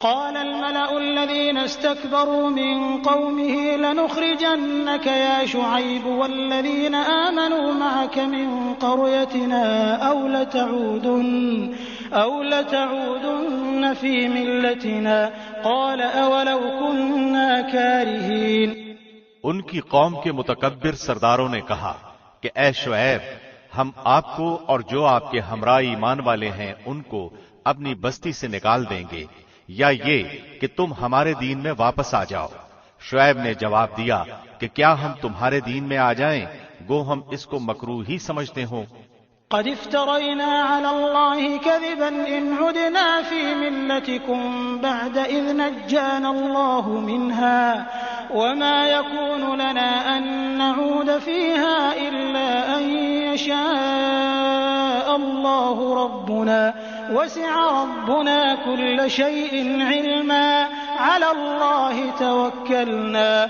قال الملأ الذين استكبروا من قومه لنخرجنك يا شعيب والذين آمنوا معك من قريتنا أو لتعودن في ملتنا قال أولو كنا كارهين۔ ان کی قوم کے متکبر سرداروں نے کہا کہ اے شعیب، ہم آپ کو اور جو آپ کے ہمراہ ایمان والے ہیں ان کو اپنی بستی سے نکال دیں گے، یا یہ کہ تم ہمارے دین میں واپس آ جاؤ۔ شعیب نے جواب دیا کہ کیا ہم تمہارے دین میں آ جائیں گو ہم اس کو مکروہ ہی سمجھتے ہوں۔ قد افترينا على الله كذبا إن عدنا في ملتكم بعد إذ نجانا الله منها وما يكون لنا أن نعود فيها إلا أن يشاء الله ربنا وسع ربنا كل شيء علما على الله توكلنا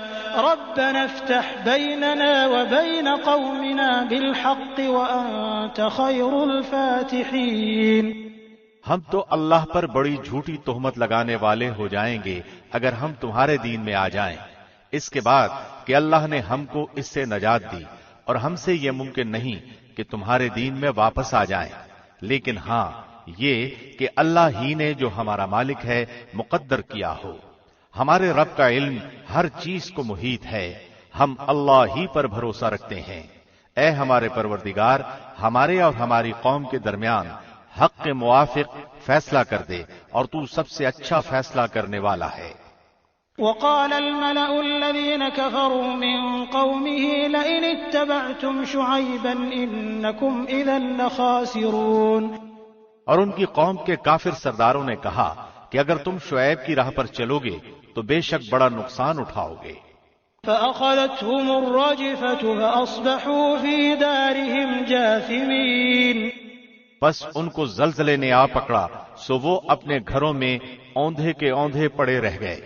ربنا افتح بيننا وبين قومنا بالحق وأنت خير الفاتحين۔ ہم تو اللہ پر بڑی جھوٹی تہمت لگانے والے ہو جائیں گے اگر ہم تمہارے دین میں آ جائیں، اس کے بعد کہ اللہ نے ہم کو اس سے نجات دی، اور ہم سے یہ ممکن نہیں کہ تمہارے دین میں واپس آ جائیں، لیکن ہاں یہ کہ اللہ ہی نے جو ہمارا مالک ہے مقدر کیا ہو۔ ہمارے رب کا علم ہر چیز کو محیط ہے، ہم اللہ ہی پر بھروسہ رکھتے ہیں۔ اے ہمارے پروردگار، ہمارے اور ہماری قوم کے درمیان حق کے موافق فیصلہ کر دے، اور تو سب سے اچھا فیصلہ کرنے والا ہے۔ وقال الملأ الذين كفروا من قومه لئن اتبعتم شعيبا إنكم إذا لخاسرون۔ اور ان کی قوم کے کافر سرداروں نے کہا کہ اگر تم شعیب کی راہ پر چلو گے تو بے شک بڑا نقصان اٹھاؤ گے۔ فأخذتهم الرجفة فأصبحوا في دارهم جاثمين۔ پس ان کو زلزلے نے آ پکڑا، سو وہ اپنے گھروں میں اوندھے کے اوندھے پڑے رہ گئے۔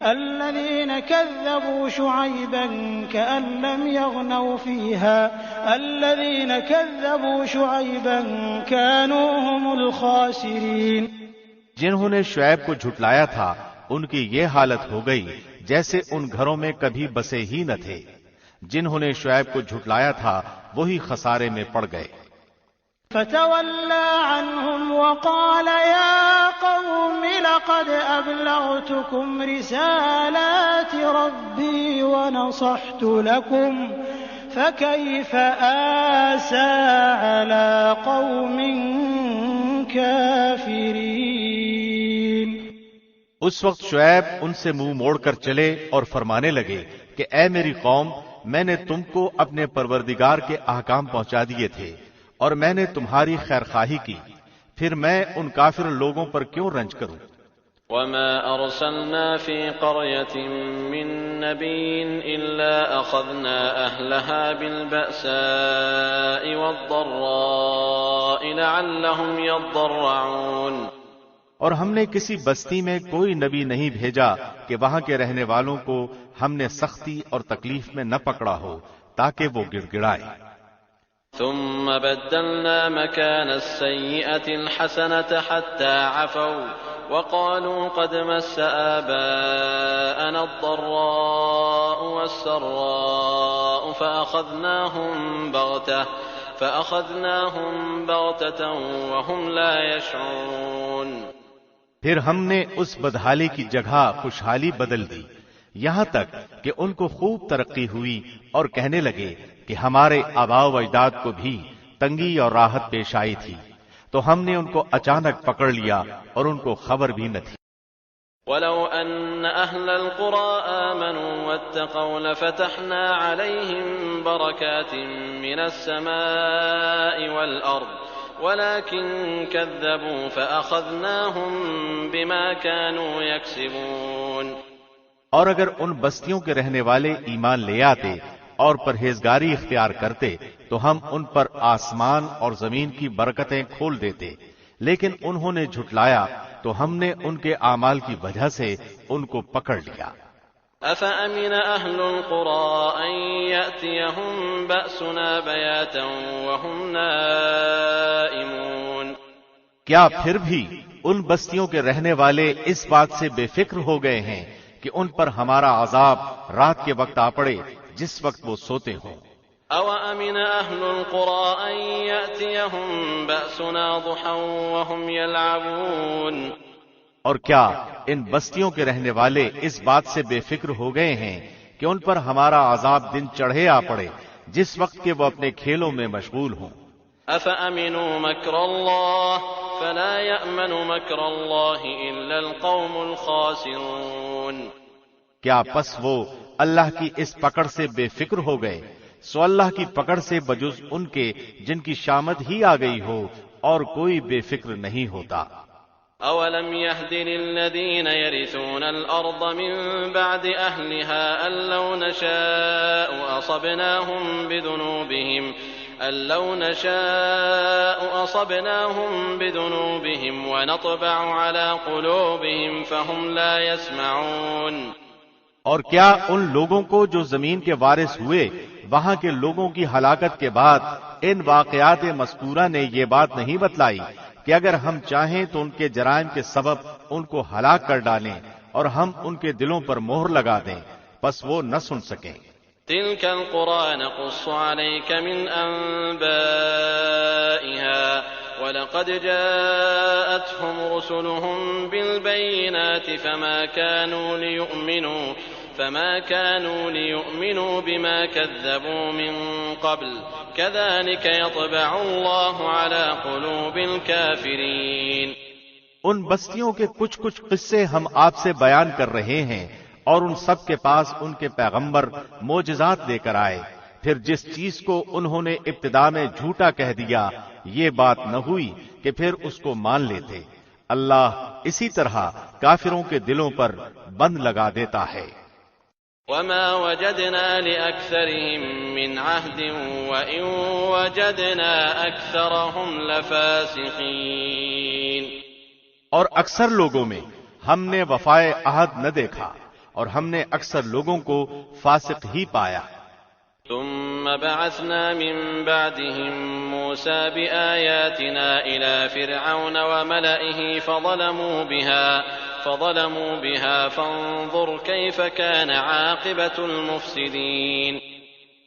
الذين كذبوا شعيبا كأن لم يغنوا فيها الذين كذبوا شعيبا كانوا هم الخاسرين۔ جنہوں نے شعیب کو جھٹلایا تھا ان کی یہ حالت ہو گئی جیسے ان گھروں میں کبھی بسے ہی نہ تھے۔ جنہوں نے شعیب کو جھٹلایا تھا وہی خسارے میں پڑ گئے۔ فتولى عنهم وقال يا قوم لقد أبلغتكم رسالات ربي ونصحت لكم فكيف آسى على قوم كافرين۔ اس وقت شعیب ان سے منہ موڑ کر چلے اور فرمانے لگے کہ اے میری قوم، میں نے تم کو اپنے پروردگار کے احکام پہنچا دیے تھے اور میں نے تمہاری خیر خواہی کی، پھر میں ان کافر لوگوں پر کیوں رنج کروں۔ وما أرسلنا في قرية من نبي إلا أخذنا أهلها بالبأساء والضراء لعلهم يضرعون۔ اور ہم نے کسی بستی میں کوئی نبی نہیں بھیجا کہ وہاں کے رہنے والوں کو ہم نے سختی اور تکلیف میں نہ پکڑا ہو تاکہ وہ گڑ گڑائے۔ ثم بدلنا مكان السيئة الحسنة حتى عفوا وقالوا قد مس آباءنا الضراء والسراء فأخذناهم بغتة وهم لا يشعرون۔ پھر ہم نے اس بدحالی کی جگہ خوشحالی بدل دی، یہاں تک کہ ان کو خوب ترقی ہوئی اور کہنے لگے کہ ہمارے آباء و اجداد کو بھی تنگی اور راحت پیش آئی تھی، تو ہم نے ان کو اچانک پکڑ لیا اور ان کو خبر بھی نہ تھی۔ وَلَوْ أَنَّ أَهْلَ الْقُرَىٰ آمَنُوا وَاتَّقَوْا لَفَتَحْنَا عَلَيْهِمْ بَرَكَاتٍ مِّنَ السَّمَاءِ وَالْأَرْضِ وَلَكِن كَذَّبُوا فَأَخَذْنَاهُم بِمَا كَانُوا يَكْسِبُونَ۔ اور اگر ان بستیوں کے رہنے والے ایمان لے آتے اور پرہیزگاری اختیار کرتے تو ہم ان پر آسمان اور زمین کی برکتیں کھول دیتے، لیکن انہوں نے جھٹلایا تو ہم نے ان کے اعمال کی وجہ سے ان کو پکڑ لیا۔ أَفَأَمِنَ أَهْلُ الْقُرَىٰ أَن يَأْتِيَهُم بَأْسُنَا بَيَاتًا وَهُمْ نَائِمُونَ۔ کیا پھر بھی ان بستیوں کے رہنے والے اس بات سے بے فکر ہو گئے ہیں کہ ان پر ہمارا عذاب رات کے وقت آ پڑے جس وقت وہ سوتے ہوں۔ أَوَأَمِنَ أَهْلُ الْقُرَىٰ أَن يَأْتِيَهُم بَأْسُنَا ضُحًى وَهُمْ يَلْعَبُونَ اور کیا ان بستیوں کے رہنے والے اس بات سے بے فکر ہو گئے ہیں کہ ان پر ہمارا عذاب دن چڑھے آ پڑے جس وقت کہ وہ اپنے کھیلوں میں مشغول ہوں۔ أَفَأَمِنُوا مَكْرَ اللَّهِ فَلَا يَأْمَنُ مَكْرَ اللَّهِ إِلَّا الْقَوْمُ الْخَاسِرُونَ کیا پس وہ اللہ کی اس پکڑ سے بے فکر ہو گئے، سو اللہ کی پکڑ سے بجز ان کے جن کی شامت ہی آ گئی ہو اور کوئی بے فکر نہیں ہوتا۔ أَوَلَمْ يَهْدِ لِلَّذِينَ يَرِثُونَ الْأَرْضَ مِن بَعْدِ أَهْلِهَا أَن لَّوْ نَشَاءُ أَصَبْنَاهُم بِذُنُوبِهِمْ وَنَطْبَعُ عَلَىٰ قُلُوبِهِمْ فَهُمْ لَا يَسْمَعُونَ اور کیا ان لوگوں کو جو زمین کے وارث ہوئے وہاں کے لوگوں کی ہلاکت کے بعد ان واقعات مذکورہ نے یہ بات نہیں بتلائی کہ اگر ہم چاہیں تو ان کے جرائم کے سبب ان کو ہلاک کر ڈالیں اور ہم ان کے دلوں پر مہر لگا دیں پس وہ نہ سن سکیں۔ تِلْكَ الْقُرَىٰ نَقُصُّ عَلَيْكَ مِنْ أَنبَائِهَا وَلَقَدْ جَاءَتْهُمْ رُسُلُهُم بِالْبَيِّنَاتِ فما كانوا ليؤمنوا بما كذبوا من قبل كذلك يطبع الله على قلوب الكافرين۔ ان بستیوں کے کچھ قصے ہم آپ سے بیان کر رہے ہیں اور ان سب کے پاس ان کے پیغمبر معجزات لے کر آئے، پھر جس چیز کو انہوں نے ابتدا میں جھوٹا کہہ دیا یہ بات نہ ہوئی کہ پھر اس کو مان لیتے۔ اللہ اسی طرح کافروں کے دلوں پر بند لگا دیتا ہے۔ وَمَا وَجَدْنَا لِأَكْثَرِهِم مِّنْ عَهْدٍ وَإِن وَجَدْنَا أَكْثَرَهُمْ لَفَاسِقِينَ اور اکثر لوگوں میں ہم نے وفائے عہد نہ دیکھا اور ہم نے اکثر لوگوں کو فاسق ہی پایا۔ ثم بعثنا من بعدهم موسى بآياتنا إلى فرعون وملئه فظلموا بها فانظر كيف كان عاقبة المفسدين۔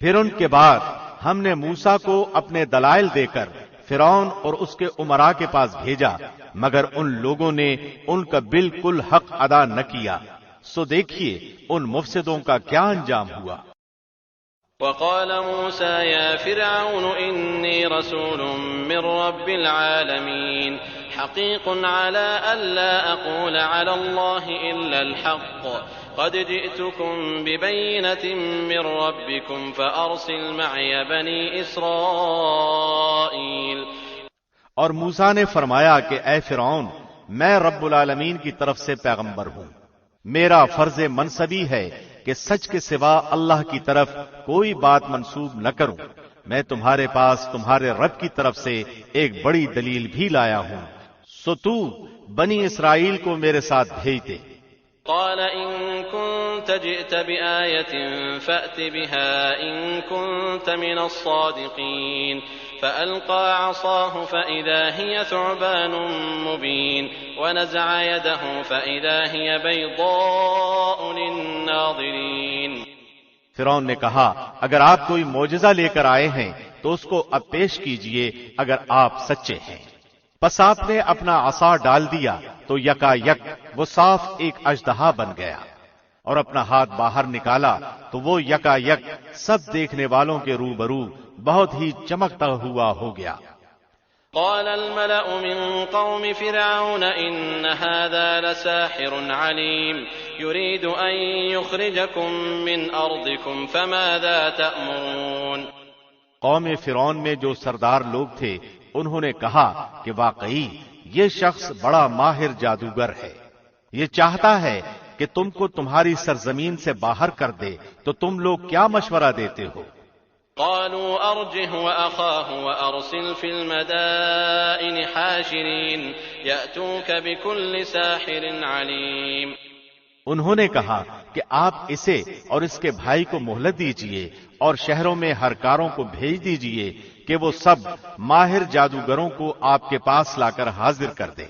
پھر ان کے بعد ہم نے موسیٰ کو اپنے دلائل دے کر فرعون اور اس کے امراء کے پاس بھیجا مگر ان لوگوں نے ان کا بالکل حق ادا نہ کیا، سو دیکھیے ان مفسدوں کا کیا انجام ہوا۔ وقال موسى يا فرعون إني رسول من رب العالمين حقيق على ألا أقول على الله إلا الحق قد جئتكم ببينة من ربكم فأرسل معي بني إسرائيل۔ اور موسیٰ نے فرمایا کہ اے فرعون میں رب العالمین کی طرف سے پیغمبر ہوں، میرا فرض منصبی ہے کہ سچ کے سوا اللہ کی طرف کوئی بات منسوب نہ کروں، میں تمہارے پاس تمہارے رب کی طرف سے ایک بڑی دلیل بھی لایا ہوں، سو تو بنی اسرائیل کو میرے ساتھ بھیج دے۔ قال إن كنت جئت بآية فأت بها إن كنت من الصادقين فألقى عصاه فإذا هي ثعبان مبين ونزع يده فإذا هي بيضاء للناظرين۔ فرعون نے کہا اگر آپ کوئی معجزہ لے کر آئے ہیں تو اس کو اب پیش کیجئے اگر آپ سچے ہیں۔ پس آپ نے اپنا عصا ڈال دیا تو یکا یک وہ صاف ایک اژدہا بن گیا، اور اپنا ہاتھ باہر نکالا تو وہ یکا یک سب دیکھنے والوں کے روبرو بہت ہی چمکتا ہوا ہو گیا۔ قال الملأ من قوم فرعون إن هذا لساحر عليم يريد أن يخرجكم من أرضكم فماذا تأمرون۔ قوم فرعون میں جو سردار لوگ تھے انہوں نے کہا کہ واقعی یہ شخص بڑا ماہر جادوگر ہے، یہ چاہتا ہے کہ تم کو تمہاری سرزمین سے باہر کر دے، تو تم لوگ کیا مشورہ دیتے ہو؟ قالوا أرجه وأخاه وأرسل في المدائن حاشرين يأتوك بكل ساحر عليم۔ انہوں نے کہا کہ آپ اسے اور اس کے بھائی کو مہلت دیجئے اور شہروں میں ہر کاروں کو بھیج دیجئے کہ وہ سب ماہر جادوگروں کو آپ کے پاس لا کر حاضر کر دیں۔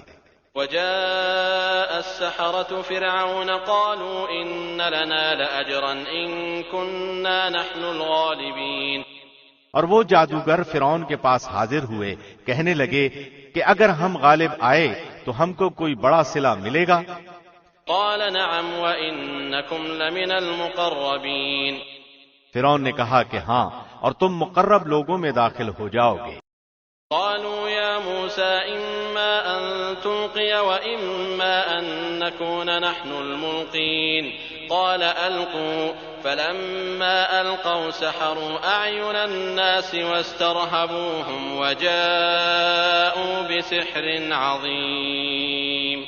وجاء السحرة فرعون قالوا إن لنا لأجرا إن كنا نحن الغالبين. اور وہ جادوگر فرعون کے پاس حاضر ہوئے، کہنے لگے کہ اگر ہم غالب آئے تو ہم کو کوئی بڑا صلہ ملے گا. قال نعم وإنكم لمن المقربين. فرعون نے کہا کہ ہاں، اور تم مقرب لوگوں میں داخل ہو جاؤ گے. قالوا يا موسى إما أن تلقي وإما أن نكون نحن الملقين. قال ألقوا. فلما ألقوا سحروا أعين الناس واسترهبوهم وجاءوا بسحر عظيم.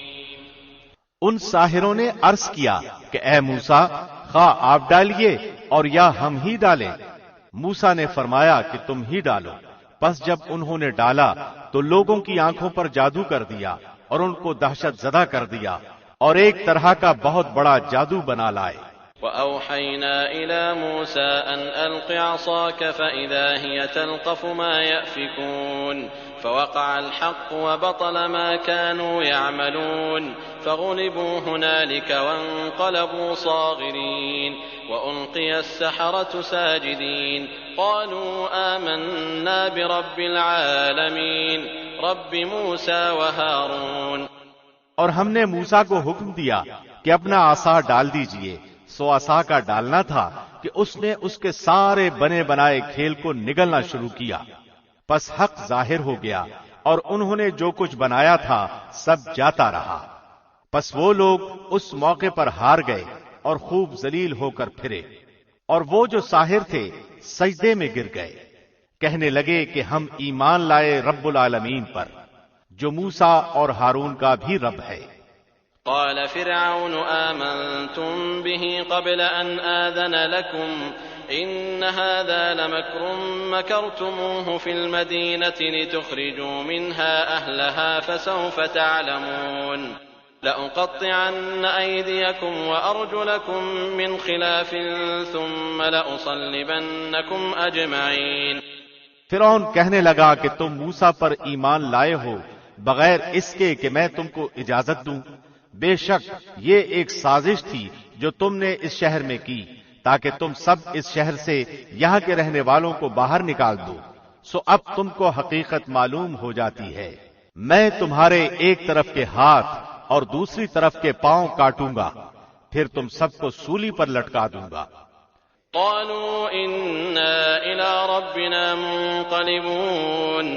ان ساحروں نے عرض کیا کہ اے موسیٰ، خواہ آپ ڈالیے اور یا ہم ہی ڈالیں. موسیٰ نے فرمایا کہ تم ہی ڈالو. پس جب انہوں نے ڈالا تو لوگوں کی آنکھوں پر جادو کر دیا اور ان کو دہشت زدہ کر دیا اور ایک طرح کا بہت بڑا جادو بنا لائے. وأوحينا إلى موسى أن ألق عصاك فإذا هي تلقف ما يأفكون. فوقع الحق وبطل ما كانوا يعملون. فغلبوا هنالك وانقلبوا صاغرين. وألقي السحرة ساجدين. قالوا آمنا برب العالمين رب موسى وهارون. اور ہم نے موسیٰ کو حکم دیا کہ اپنا عصا ڈال دیجئے. سو عصا کا ڈالنا تھا کہ اس نے اس کے سارے بنے بنائے کھیل کو نگلنا شروع کیا. پس حق ظاہر ہو گیا اور انہوں نے جو کچھ بنایا تھا سب جاتا رہا. پس وہ لوگ اس موقع پر ہار گئے اور خوب ذلیل ہو کر پھرے، اور وہ جو ساحر تھے سجدے میں گر گئے، کہنے لگے کہ ہم ایمان لائے رب العالمین پر، جو موسیٰ اور ہارون کا بھی رب ہے. قال فرعون آمنتم به قبل أن آذن لكم إن هذا لمكر مكرتموه في المدينة لتخرجوا منها أهلها فسوف تعلمون. لأقطعن أيديكم وأرجلكم من خلاف ثم لأصلبنكم أجمعين. فرعون کہنے لگا کہ تم موسیٰ پر ایمان لائے ہو بغیر اس کے کہ میں تم کو اجازت دوں. بے شک یہ ایک سازش تھی جو تم نے اس شہر میں کی تاکہ تم سب اس شہر سے یہاں کے رہنے والوں کو باہر نکال دو. سو اب تم کو حقیقت معلوم ہو جاتی ہے. میں تمہارے ایک طرف کے ہاتھ اور دوسری طرف کے پاؤں کاٹوں گا، پھر تم سب کو سولی پر لٹکا دوں گا. قالوا إنا إلى ربنا منقلبون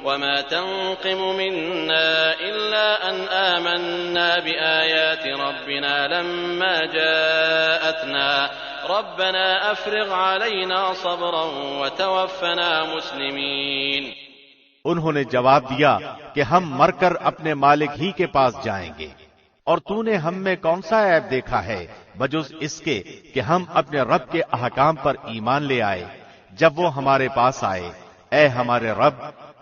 وما تنقم منا إلا أن آمنا بآيات ربنا لما جاءتنا ربنا أفرغ علينا صبرا وتوفنا مسلمين. انہوں نے جواب دیا کہ ہم مر کر اپنے مالک ہی کے پاس جائیں گے، اور تو نے ہم میں کون سا عیب دیکھا ہے بجز اس کے کہ ہم اپنے رب کے احکام پر ایمان لے آئے جب وہ ہمارے پاس آئے. اے ہمارے رب،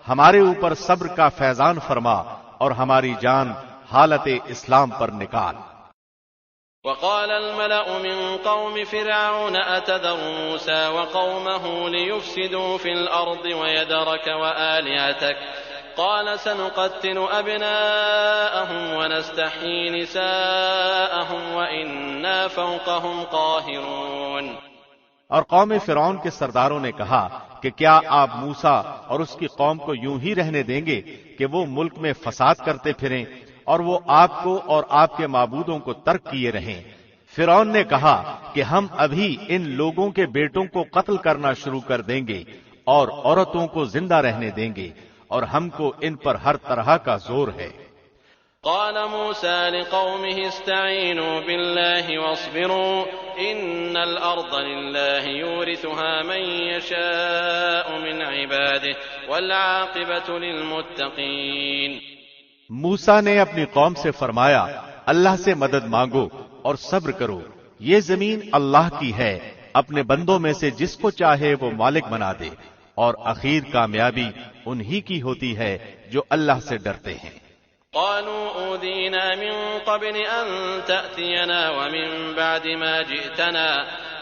ہمارے اوپر صبر کا فیضان فرما اور ہماری جان حالت اسلام پر نکال. وقال الملأ من قوم فرعون أتذر موسى وقومه ليفسدوا في الأرض ويذرك وآلهتك قال سنقتل أبناءهم ونستحيي نساءهم وإنا فوقهم قاهرون. اور قوم فرعون کے سرداروں نے کہا کہ کیا آپ موسیٰ اور اس کی قوم کو یوں ہی رہنے دیں گے کہ وہ ملک میں فساد کرتے پھریں اور وہ آپ کو اور آپ کے معبودوں کو ترک کیے رہیں؟ فرعون نے کہا کہ ہم ابھی ان لوگوں کے بیٹوں کو قتل کرنا شروع کر دیں گے اور عورتوں کو زندہ رہنے دیں گے، اور ہم کو ان پر ہر طرح کا زور ہے. قال موسى لقومه استعينوا بالله واصبروا إن الأرض لله يورثها من يشاء من عباده والعاقبة للمتقين. موسیٰ نے اپنی قوم سے فرمایا اللہ سے مدد مانگو اور صبر کرو، یہ زمین اللہ کی ہے، اپنے بندوں میں سے جس کو چاہے وہ مالک بنا دے، اور اخیر کامیابی انہی کی ہوتی ہے جو اللہ سے ڈرتے ہیں. قالوا أوذينا من قبل أن تأتينا ومن بعد ما جئتنا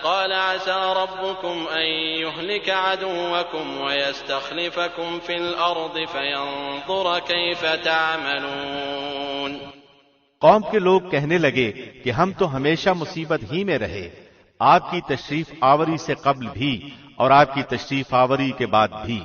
قال عسى ربكم أن يهلك عدوكم ويستخلفكم في الأرض فينظر كيف تعملون۔ قوم کے لوگ کہنے لگے کہ ہم تو ہمیشہ مصیبت ہی میں رہے، آپ کی تشریف آوری سے قبل بھی اور آپ کی تشریف آوری کے بعد بھی۔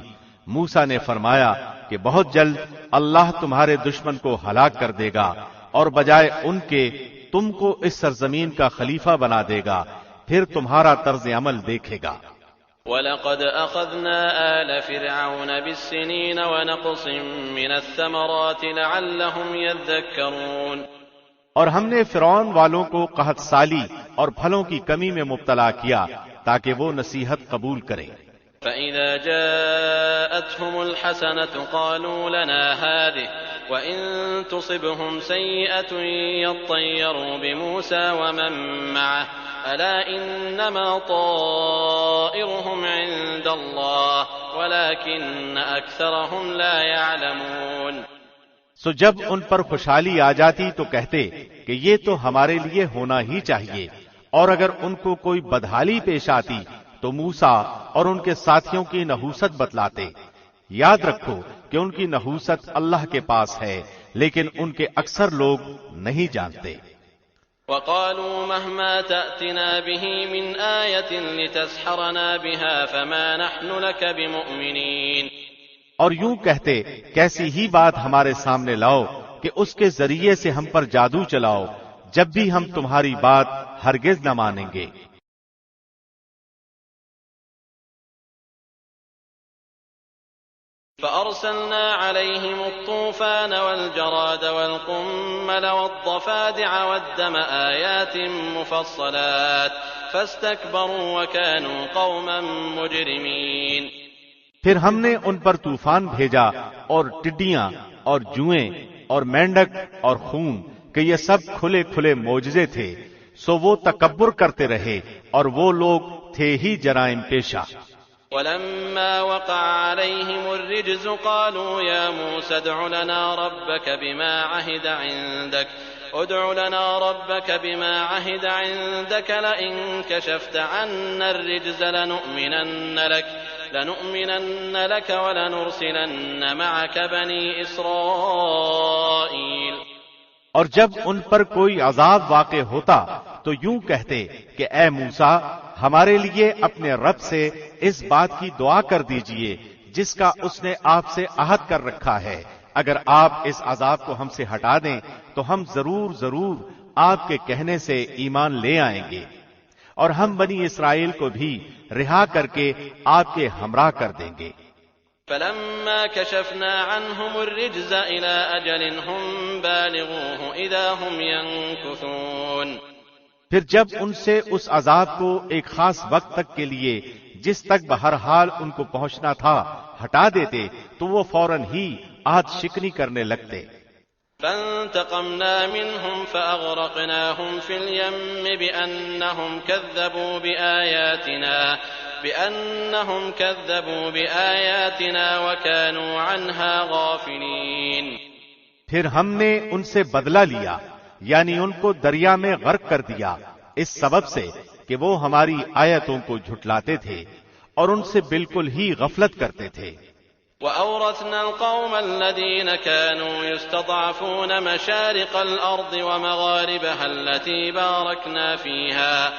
موسیٰ نے فرمایا کہ بہت جلد اللہ تمہارے دشمن کو ہلاک کر دے گا اور بجائے ان کے تم کو اس سرزمین کا خلیفہ بنا دے گا، پھر تمہارا طرز عمل دیکھے گا۔ وَلَقَدْ أَخَذْنَا آلَ فِرْعَوْنَ بِالسِّنِينَ وَنَقْصٍ مِّنَ الثَّمَرَاتِ لَعَلَّهُمْ يَذَّكَّرُونَ، اور ہم نے فرعون والوں کو قحط سالی اور پھلوں کی کمی میں مبتلا کیا تاکہ وہ نصیحت قبول کریں۔ فَإِذَا جَاءَتْهُمُ الْحَسَنَةُ قَالُوا لَنَا هَٰذِهِ وَإِن تُصِبْهُمْ سَيِّئَةٌ يَطَّيَّرُوا بِمُوسَىٰ وَمَن مَّعَهُ أَلَا إِنَّمَا طَائِرُهُمْ عِندَ اللَّهِ وَلَٰكِنَّ أَكْثَرَهُمْ لَا يَعْلَمُونَ۔ سو جب ان پر خوشحالی آ جاتی تو کہتے کہ یہ تو ہمارے لیے ہونا ہی چاہیے، اور اگر ان کو کوئی بدحالی پیش آتی تو موسیٰ اور ان کے ساتھیوں کی نحوست بتلاتے۔ یاد رکھو کہ ان کی نحوست اللہ کے پاس ہے، لیکن ان کے اکثر لوگ نہیں جانتے۔ وَقَالُوا مَهْمَا تَأْتِنَا بِهِ مِنْ آيَةٍ لِتَسْحَرَنَا بِهَا فَمَا نَحْنُ لَكَ بِمُؤْمِنِينَ، اور یوں کہتے کیسی ہی بات ہمارے سامنے لاؤ کہ اس کے ذریعے سے ہم پر جادو چلاؤ، جب بھی ہم تمہاری بات ہرگز نہ مانیں گے۔ فَأَرْسَلْنَا عَلَيْهِمُ الطُّوفَانَ وَالْجَرَادَ وَالْقُمَّلَ وَالضَّفَادِعَ وَالدَّمَ آيَاتٍ مُفَصَّلَاتٍ فَاسْتَكْبَرُوا وَكَانُوا قَوْمًا مُجْرِمِينَ۔ پھر ہم نے ان پر طوفان بھیجا اور ٹڈیاں اور جوئیں اور مینڈک اور خون کہ یہ سب کھلے کھلے معجزے تھے، سو وہ تکبر کرتے رہے اور وہ لوگ تھے ہی جرائم پیشہ۔ وَلَمَّا وَقَعَ عَلَيْهِمُ الرِّجْزُ قَالُوا يَا مُوسَى ادْعُ لَنَا رَبَّكَ بِمَا عَهِدَ عِندَكَ لَئِن كَشَفْتَ عَنَّا الرِّجْزَ لَنُؤْمِنَنَّ لَكَ وَلَنُرْسِلَنَّ مَعَكَ بَنِي إِسْرَائِيلَ۔ اور جب ان پر کوئی عذاب واقع ہوتا تو یوں کہتے کہ اے موسیٰ، ہمارے لیے اپنے رب سے اس بات کی دعا کر دیجئے جس کا اس نے آپ سے عہد کر رکھا ہے، اگر آپ اس عذاب کو ہم سے ہٹا دیں تو ہم ضرور آپ کے کہنے سے ایمان لے آئیں گے، اور ہم بنی اسرائیل کو بھی رہا کر کے آپ کے ہمراہ کر دیں گے۔ فَلَمَّا كَشَفْنَا عَنْهُمُ الرِّجْزَ إِلَىٰ أَجَلٍ هُمْ بَالِغُوهُ إِذَا هُمْ يَنكُثُونَ، پھر جب ان سے اس عذاب کو ایک خاص وقت تک کے لیے جس تک بہرحال ان کو پہنچنا تھا ہٹا دیتے تو وہ فوراً ہی عہد شکنی کرنے لگتے۔ فَانْتَقَمْنَا مِنْهُمْ فَأَغْرَقْنَاهُمْ فِي الْيَمِّ بِأَنَّهُمْ كَذَّبُوا بِآيَاتِنَا وَكَانُوا عَنْهَا غَافِلِينَ۔ پھر ہم نے ان سے بدلہ لیا، یعنی ان کو دریا میں غرق کر دیا، اس سبب سے کہ وہ ہماری آیتوں کو جھٹلاتے تھے اور ان سے بالکل ہی غفلت کرتے تھے۔ وَأَوْرَثْنَا الْقَوْمَ الَّذِينَ كَانُوا يُسْتَضْعَفُونَ مَشَارِقَ الْأَرْضِ وَمَغَارِبَهَا الَّتِي بَارَكْنَا فِيهَا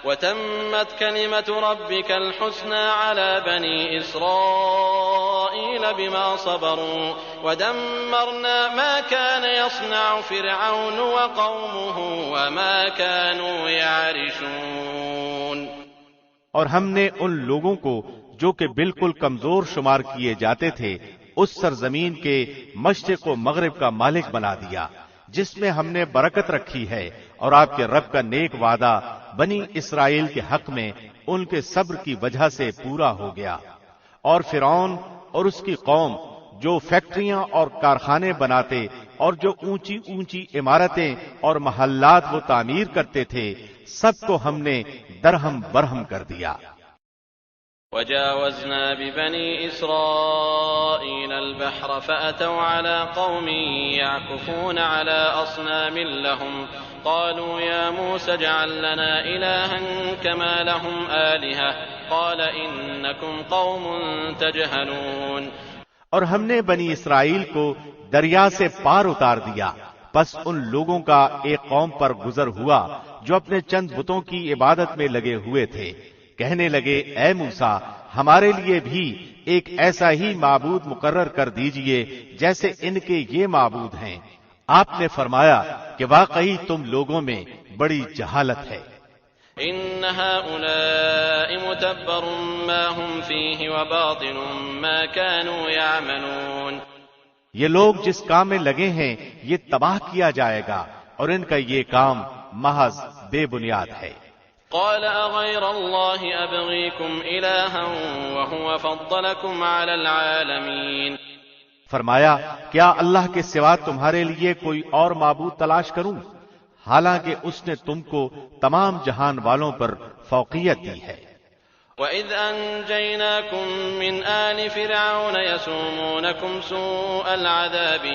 وَتَمَّتْ كَلِمَةُ رَبِّكَ الْحُسْنَى عَلَى بَنِي إِسْرَائِيلَ بِمَا صَبَرُوا وَدَمَّرْنَا مَا كَانَ يَصْنَعُ فِرْعَوْنُ وَقَوْمُهُ وَمَا كَانُوا يَعْرِشُونَ۔ اور ہم نے ان لوگوں کو جو کہ بالکل کمزور شمار کیے جاتے تھے اس سرزمین کے مشرق و مغرب کا مالک بنا دیا جس میں ہم نے برکت رکھی ہے، اور آپ کے رب کا نیک وعدہ بنی اسرائیل کے حق میں ان کے صبر کی وجہ سے پورا ہو گیا۔ اور فرعون اور اس کی قوم جو فیکٹریاں اور کارخانے بناتے اور جو اونچی اونچی عمارتیں اور محلات وہ تعمیر کرتے تھے، سب کو ہم نے درہم برہم کر دیا۔ وَجَاوَزْنَا بِبَنِي إِسْرَائِيلَ الْبَحْرَ فَأَتَوْا عَلَىٰ قَوْمٍ يَعْكُفُونَ عَلَىٰ أَصْنَامٍ قالوا يا موسى اجعل لنا إلها كما لهم آلهة قال إنكم قوم تجهلون۔ اور ہم نے بنی اسرائیل کو دریا سے پار اتار دیا، پس ان لوگوں کا ایک قوم پر گزر ہوا جو اپنے چند بتوں کی عبادت میں لگے ہوئے تھے۔ کہنے لگے اے موسیٰ ہمارے لیے بھی ایک ایسا ہی معبود مقرر کر دیجئے جیسے ان کے یہ معبود ہیں۔ آپ نے فرمایا کہ واقعی تم لوگوں میں بڑی جہالت ہے۔ إن هؤلاء متبر ما هم فيه وباطل ما كانوا يعملون۔ یہ لوگ جس کام میں لگے ہیں یہ تباہ کیا جائے گا اور ان کا یہ کام محض بے بنیاد ہے۔ قال أغير الله أبغيكم إلها وهو فضلكم على العالمين۔ فرمایا کیا اللہ کے سوا تمہارے لیے کوئی اور معبود تلاش کروں، حالانکہ اس نے تم کو تمام جہان والوں پر فوقیت دی ہے۔ وَإِذْ أَنْجَيْنَاكُمْ مِنْ آلِ فِرْعَوْنَ يَسُومُونَكُمْ سُوءَ الْعَذَابِ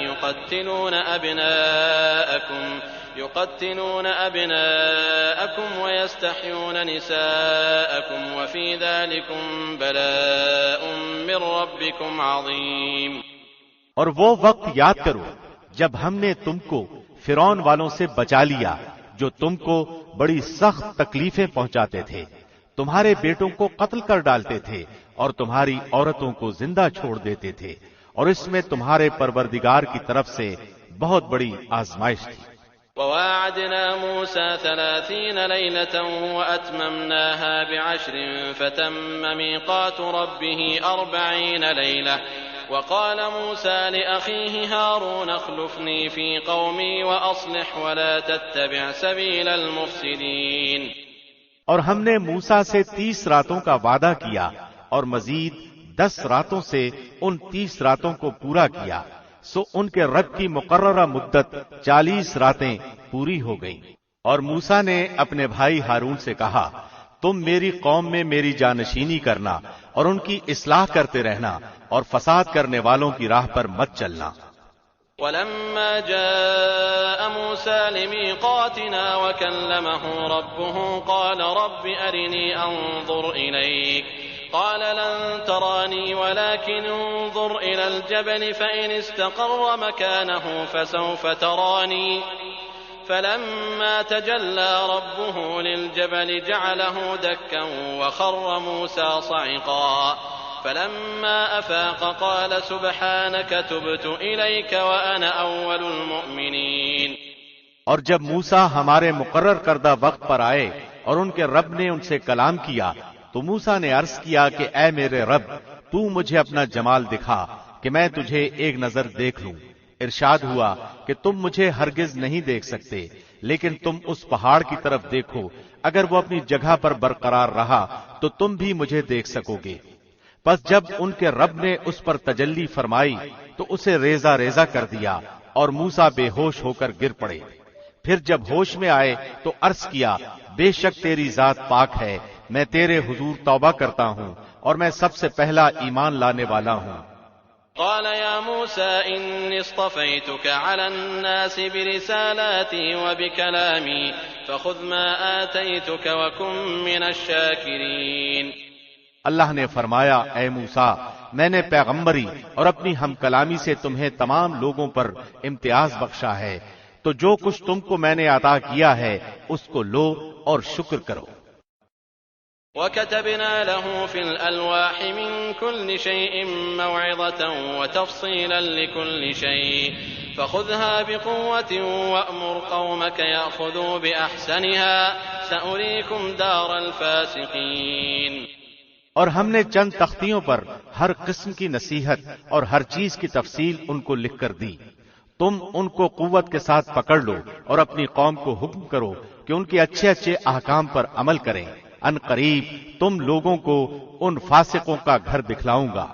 يُقَتِّلُونَ أَبْنَاءَكُمْ وَيَسْتَحْيُونَ نِسَاءَكُمْ وَفِي ذَلِكُمْ بَلَاءٌ مِّن رَّبِّكُمْ عَظِيمٌ۔ اور وہ وقت یاد کرو جب ہم نے تم کو فرعون والوں سے بچا لیا جو تم کو بڑی سخت تکلیفیں پہنچاتے تھے، تمہارے بیٹوں کو قتل کر ڈالتے تھے اور تمہاری عورتوں کو زندہ چھوڑ دیتے تھے، اور اس میں تمہارے پروردگار کی طرف سے بہت بڑی آزمائش تھی۔ وَوَاعَدْنَا مُوسَى 30 لَيْلَةً وَأَتْمَمْنَاهَا ب10 فَتَمَّ مِيقَاتُ رَبِّهِ 40 لَيْلَةً وقال موسى لأخيه هارون اخلفني في قومي وأصلح ولا تتبع سبيل المفسدين۔ اور ہم نے موسیٰ سے 30 راتوں کا وعدہ کیا اور مزید 10 راتوں سے ان 30 راتوں کو پورا کیا، سو ان کے رب کی مقررہ مدت 40 راتیں پوری ہو گئیں۔ اور موسیٰ نے اپنے بھائی ہارون سے کہا تم میری قوم میں میری جانشینی کرنا اور ان کی اصلاح کرتے رہنا اور فساد کرنے والوں کی راہ پر مت چلنا۔ وَلَمَّا جَاءَ مُوسَى لِمِيقَاتِنَا وَكَلَّمَهُ رَبُّهُ قَالَ رَبِّ أَرِنِي أَنظُرْ إِلَيْكَ قَالَ لَن تَرَانِي وَلَكِنْ انظُرْ إِلَى الْجَبَلِ فَإِنِ اسْتَقَرَّ مَكَانَهُ فَسَوْفَ تَرَانِي فَلَمَّا تَجَلَّى رَبُّهُ لِلْجَبَلِ جَعَلَهُ دَكًّا وَخَرَّ مُوسَى صَعِقًا فَلَمَّا أَفَاقَ قَالَ سُبْحَانَكَ تُبْتُ إِلَيْكَ وَأَنَا أَوَّلُ الْمُؤْمِنِينَ۔ اور جب موسیٰ ہمارے مقرر کردہ وقت پر آئے اور ان کے رب نے ان سے کلام کیا تو موسیٰ نے عرض کیا کہ اے میرے رب تو مجھے اپنا جمال دکھا کہ میں تجھے ایک نظر دیکھ لوں۔ ارشاد ہوا کہ تم مجھے ہرگز نہیں دیکھ سکتے، لیکن تم اس پہاڑ کی طرف دیکھو، اگر وہ اپنی جگہ پر برقرار رہا تو تم بھی مجھے دیکھ سکو گے۔ پس جب ان کے رب نے اس پر تجلی فرمائی تو اسے ریزہ ریزہ کر دیا اور موسیٰ بے ہوش ہو کر گر پڑے۔ پھر جب ہوش میں آئے تو عرض کیا بے شک تیری ذات پاک ہے، میں تیرے حضور توبہ کرتا ہوں اور میں سب سے پہلا ایمان لانے والا ہوں۔ قال يا موسى إني اصطفيتك على الناس برسالاتي وبكلامي فخذ ما آتيتك وكن من الشاكرين۔ اللہ نے فرمایا اے موسیٰ میں نے پیغمبری اور اپنی ہم کلامی سے تمہیں تمام لوگوں پر امتیاز بخشا ہے، تو جو کچھ تم کو میں نے عطا کیا ہے اس کو لو اور شکر کرو۔ وَكَتَبْنَا لَهُ فِي الْأَلْوَاحِ مِنْ كُلِّ شَيْءٍ مَوْعِظَةً وَتَفْصِيلًا لِكُلِّ شَيْءٍ فَخُذْهَا بِقُوَّةٍ وَأْمُرْ قَوْمَكَ يَأْخُذُوا بِأَحْسَنِهَا سَأُرِيكُمْ دَارَ الْفَاسِقِينَ۔ اور ہم نے چند تختیوں پر ہر قسم کی نصیحت اور ہر چیز کی تفصیل ان کو لکھ کر دی، تم ان کو قوت کے ساتھ پکڑ لو اور اپنی قوم کو حکم کرو کہ ان کے اچھے اچھے احکام پر عمل کریں، ان قریب تم لوگوں کو ان فاسقوں کا گھر دکھلاؤں گا۔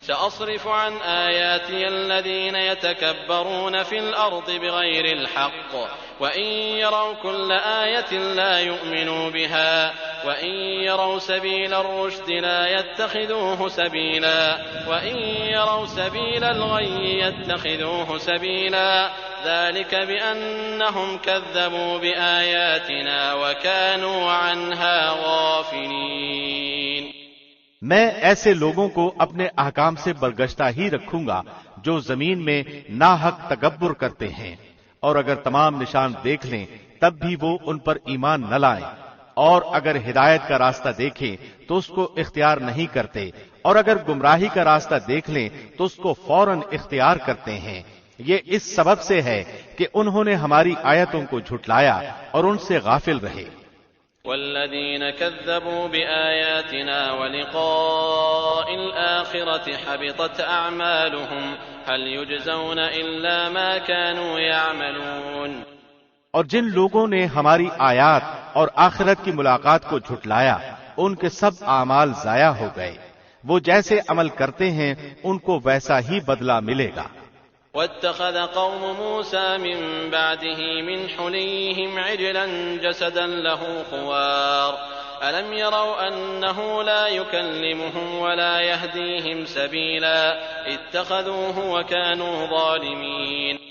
سأصرف عن آياتي الذين يتكبرون في الأرض بغير الحق وإن يروا كل آية لا يؤمنوا بها وإن يروا سبيل الرشد لا يتخذوه سبيلا وإن يروا سبيل الغي يتخذوه سبيلا ذلك بأنهم كذبوا بآياتنا وكانوا عنها غافلين۔ میں ایسے لوگوں کو اپنے احکام سے برگشتہ ہی رکھوں گا جو زمین میں ناحق تکبر کرتے ہیں، اور اگر تمام نشان دیکھ لیں تب بھی وہ ان پر ایمان نہ لائیں، اور اگر ہدایت کا راستہ دیکھیں تو اس کو اختیار نہیں کرتے، اور اگر گمراہی کا راستہ دیکھ لیں تو اس کو فوراً اختیار کرتے ہیں۔ یہ اس سبب سے ہے کہ انہوں نے ہماری آیتوں کو جھٹلایا اور ان سے غافل رہے۔ والذين كذبوا بآياتنا ولقاء الآخرة حبطت أعمالهم هل يجزون إلا ما كانوا يعملون۔ اور جن لوگوں نے ہماری آیات اور آخرت کی ملاقات کو جھٹلایا ان کے سب اعمال ضائع ہو گئے، وہ جیسے عمل کرتے ہیں ان کو ویسا ہی بدلہ ملے گا۔ واتخذ قوم موسى من بعده من حليهم عجلا جسدا له خوار ألم يروا أنه لا يكلمهم ولا يهديهم سبيلا اتخذوه وكانوا ظالمين۔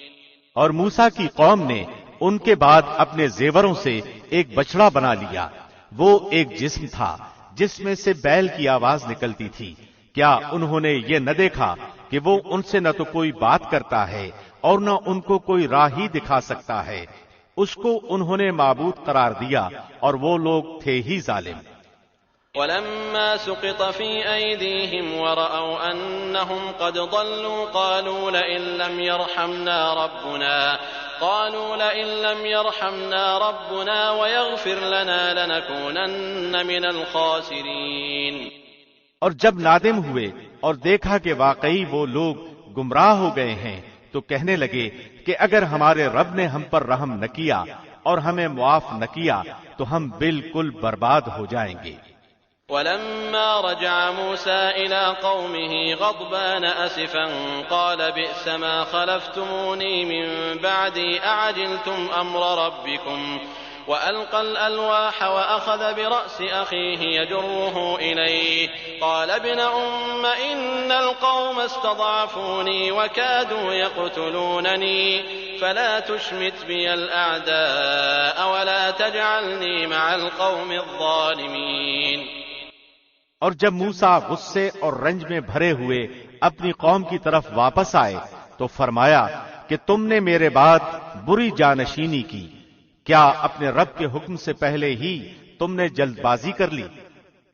اور موسیٰ کی قوم نے ان کے بعد اپنے زیوروں سے ایک بچڑا بنا لیا، وہ ایک جسم تھا جس میں سے بیل کی آواز نکلتی تھی، کیا انہوں نے یہ نہ دیکھا کہ وہ ان سے نہ تو کوئی بات کرتا ہے اور نہ ان کو کوئی راہ ہی دکھا سکتا ہے، اس کو انہوں نے معبود قرار دیا اور وہ لوگ تھے ہی ظالم۔ ولما سقط في أيديهم ورأوا أنهم قد ضلوا قالوا لئن لم يرحمنا ربنا ويغفر لنا لنكونن من الخاسرين۔ اور جب نادم ہوئے اور دیکھا کہ واقعی وہ لوگ گمراہ ہو گئے ہیں تو کہنے لگے کہ اگر ہمارے رب نے ہم پر رحم نہ کیا اور ہمیں معاف نہ کیا تو ہم بالکل برباد ہو جائیں گے۔ ولما رجع موسى إلى قومه غضبان أسفا قال بئس ما خلفتموني من بعدي أعجلتم أمر ربكم وألقى الألواح وأخذ برأس أخيه يجره إليه قال ابن أم إن القوم استضعفوني وكادوا يقتلونني فلا تشمت بي الأعداء ولا تجعلني مع القوم الظالمين۔ اور جب موسیٰ غصے اور رنج میں بھرے ہوئے اپنی قوم کی طرف واپس آئے تو فرمایا کہ تم نے میرے بعد بری جانشینی کی، کیا اپنے رب کے حکم سے پہلے ہی تم نے جلد بازی کر لی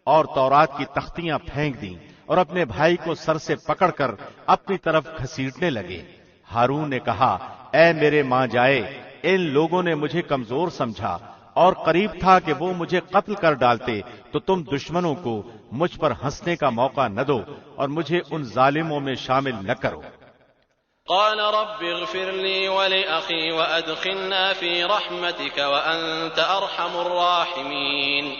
اور تورات کی تختیاں پھینک دیں اور اپنے بھائی کو سر سے پکڑ کر اپنی طرف گھسیٹنے لگے۔ ہارون نے کہا اے میرے ماں جائے، ان لوگوں نے مجھے کمزور سمجھا اور قریب تھا کہ وہ مجھے قتل کر ڈالتے، تو تم دشمنوں کو مجھ پر ہنسنے کا موقع نہ دو اور مجھے ان ظالموں میں شامل نہ کرو۔ قال رب اغفر لي ولأخي وأدخلنا في رحمتك وأنت أرحم الراحمين۔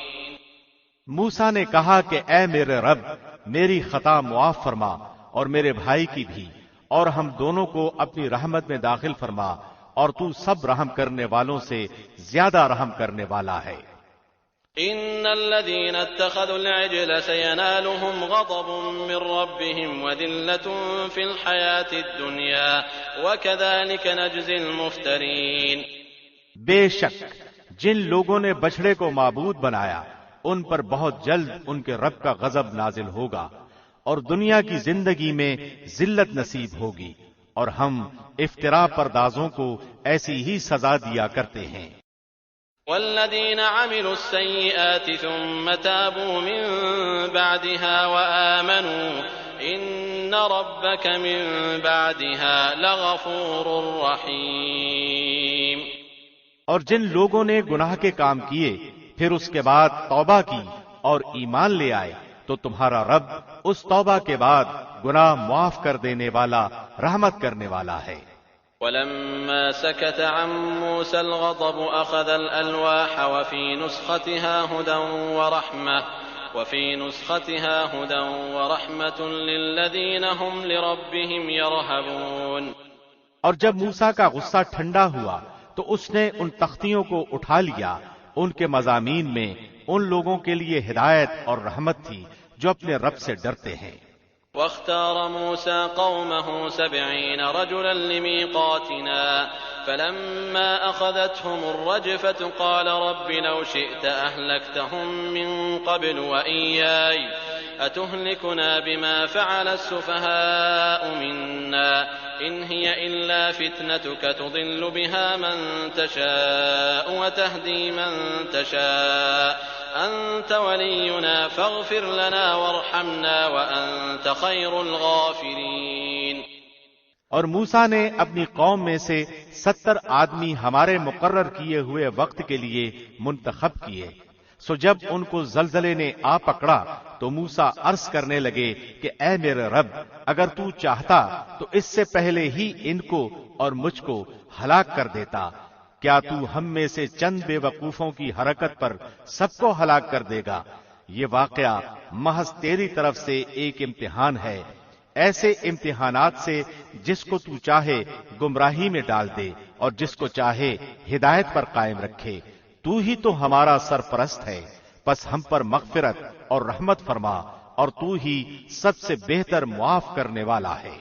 موسیٰ نے کہا کہ اے میرے رب میری خطا معاف فرما اور میرے بھائی کی بھی، اور ہم دونوں کو اپنی رحمت میں داخل فرما، اور تو سب رحم کرنے والوں سے زیادہ رحم کرنے والا ہے۔ ان الذين اتخذوا العجل سينالهم غضب من ربهم وذلة في الحياة الدنيا وكذلك نجزي المفترين۔ بے شک جن لوگوں نے بچڑے کو معبود بنایا ان پر بہت جلد ان کے رب کا غضب نازل ہوگا اور دنیا کی زندگی میں ذلت نصیب ہوگی، اور ہم افترا پردازوں کو ایسی ہی سزا دیا کرتے ہیں۔ والذين عملوا السيئات ثم تابوا من بعدها وآمنوا إن ربك من بعدها لغفور رحيم۔ اور جن لوگوں نے گناہ کے کام کیے پھر اس کے بعد توبہ کی اور ایمان لے آئے تو تمہارا رب اس توبہ کے بعد گناہ معاف کر دینے والا، رحمت کرنے والا ہے۔ ولما سكت عن موسى الغضب أخذ الألواح وفي نسختها هدى ورحمة للذين هم لربهم يرهبون۔ اور جب موسیٰ کا غصہ ٹھنڈا ہوا تو اس نے ان تختیوں کو اٹھا لیا، ان کے مضامین میں ان لوگوں کے لیے ہدایت اور رحمت تھی جو اپنے رب سے ڈرتے ہیں۔ واختار موسى قومه 70 رجلا لميقاتنا فلما أخذتهم الرجفة قال رب لو شئت أهلكتهم من قبل وإياي أتهلكنا بما فعل السفهاء منا إن هي إلا فتنتك تضل بها من تشاء وتهدي من تشاء أنت ولينا فاغفر لنا وارحمنا وأنت خير الغافرين۔ اور موسیٰ نے اپنی قوم میں سے 70 آدمی ہمارے مقرر کیے ہوئے وقت کے لیے منتخب کیے۔ سو جب ان کو زلزلے نے آ پکڑا تو موسیٰ عرض کرنے لگے کہ اے میرے رب، اگر تو چاہتا تو اس سے پہلے ہی ان کو اور مجھ کو ہلاک کر دیتا۔ کیا تو ہم میں سے چند بے وقوفوں کی حرکت پر سب کو ہلاک کر دے گا؟ یہ واقعہ محض تیری طرف سے ایک امتحان ہے، ایسے امتحانات سے جس کو تو چاہے گمراہی میں ڈال دے اور جس کو چاہے ہدایت پر قائم رکھے۔ تو ہی تو ہمارا سرپرست ہے، پس ہم پر مغفرت اور رحمت فرما، اور تو ہی سب سے بہتر معاف کرنے والا ہے۔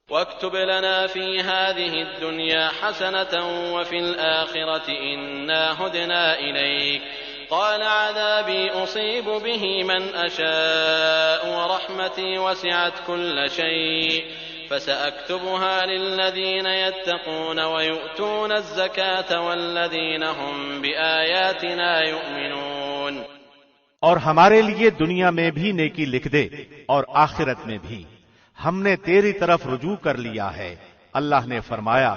واكتب لنا في هذه الدنيا حسنة وفي الآخرة إنا هدنا إليك قال عذابي أصيب به من أشاء ورحمتي وسعت كل شيء فسأكتبها للذين يتقون ويؤتون الزكاة والذين هم بآياتنا يؤمنون۔ اور ہمارے لیے دنیا میں بھی نیکی لکھ دے اور آخرت میں بھی، ہم نے تیری طرف رجوع کر لیا ہے۔ اللہ نے فرمایا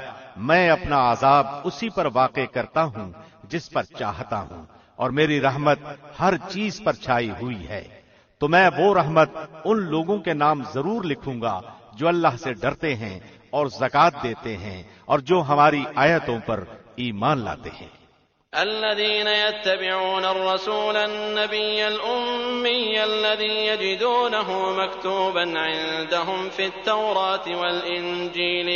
میں اپنا عذاب اسی پر واقع کرتا ہوں جس پر چاہتا ہوں، اور میری رحمت ہر چیز پر چھائی ہوئی ہے۔ تو میں وہ رحمت ان لوگوں کے نام ضرور لکھوں گا جو اللہ سے ڈرتے ہیں اور زکات دیتے ہیں اور جو ہماری آیتوں پر ایمان لاتے ہیں۔ الذين يتبعون الرسول النبي الأمي الذي يجدونه مكتوبا عندهم في التوراة والإنجيل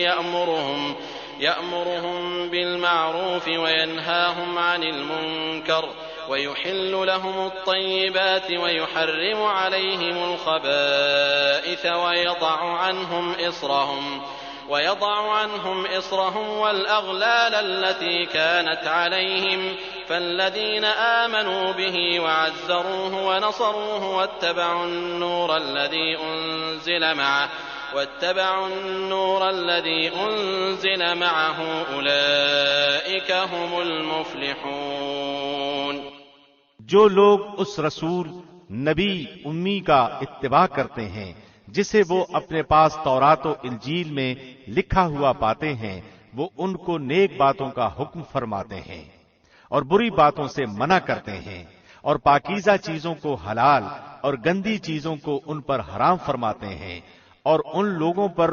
يأمرهم بالمعروف وينهاهم عن المنكر ويحل لهم الطيبات ويحرم عليهم الخبائث ويضع عنهم إصرهم والأغلال التي كانت عليهم فالذين آمنوا به وعزروه ونصروه واتبعوا النور الذي أنزل معه أولئك هم المفلحون۔ جو لوگ اس رسول نبی امی کا اتباع کرتے ہیں جسے وہ اپنے پاس تورات و انجیل میں لکھا ہوا پاتے ہیں، وہ ان کو نیک باتوں کا حکم فرماتے ہیں اور بری باتوں سے منع کرتے ہیں، اور پاکیزہ چیزوں کو حلال اور گندی چیزوں کو ان پر حرام فرماتے ہیں، اور ان لوگوں پر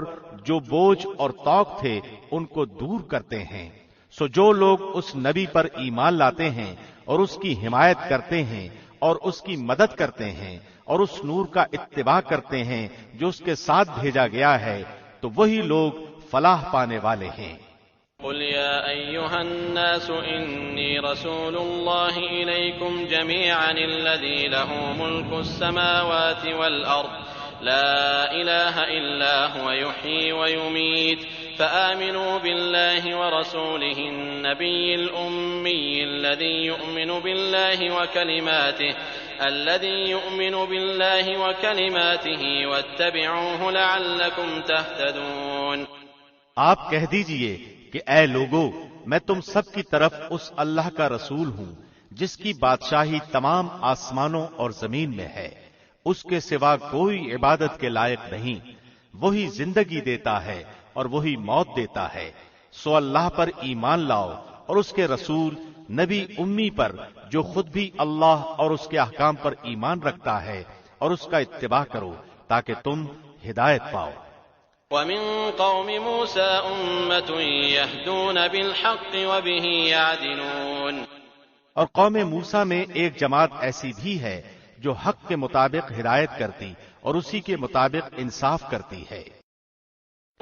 جو بوجھ اور توق تھے ان کو دور کرتے ہیں۔ سو جو لوگ اس نبی پر ایمان لاتے ہیں اور اس کی حمایت کرتے ہیں اور اس کی مدد کرتے ہیں اور اس نور کا اتباع کرتے ہیں جو اس کے ساتھ بھیجا گیا ہے، تو وہی لوگ فلاح پانے والے ہیں۔ قل يا أيها الناس إني رسول الله إليكم جميعا الذي له ملك السماوات والأرض لا إله إلا هو يحيي ويميت فآمنوا بالله ورسوله النبي الأمي الذي يؤمن بالله وكلماته واتبعوه لعلكم تهتدون۔ آپ کہہ دیجئے کہ اے لوگو، میں تم سب کی طرف اس اللہ کا رسول ہوں جس کی بادشاہی تمام آسمانوں اور زمین میں ہے، اس کے سوا کوئی عبادت کے لائق نہیں، وہی زندگی دیتا ہے اور وہی موت دیتا ہے۔ سو اللہ پر ایمان لاؤ اور اس کے رسول نبی امی پر جو خود بھی اللہ اور اس کے احکام پر ایمان رکھتا ہے، اور اس کا اتباع کرو تاکہ تم ہدایت پاؤ۔ ومن قوم موسى أمة يهدون بالحق وبه يعدلون۔ اور قوم موسیٰ میں ایک جماعت ایسی بھی ہے جو حق کے مطابق ہدایت کرتی اور اسی کے مطابق انصاف کرتی ہے۔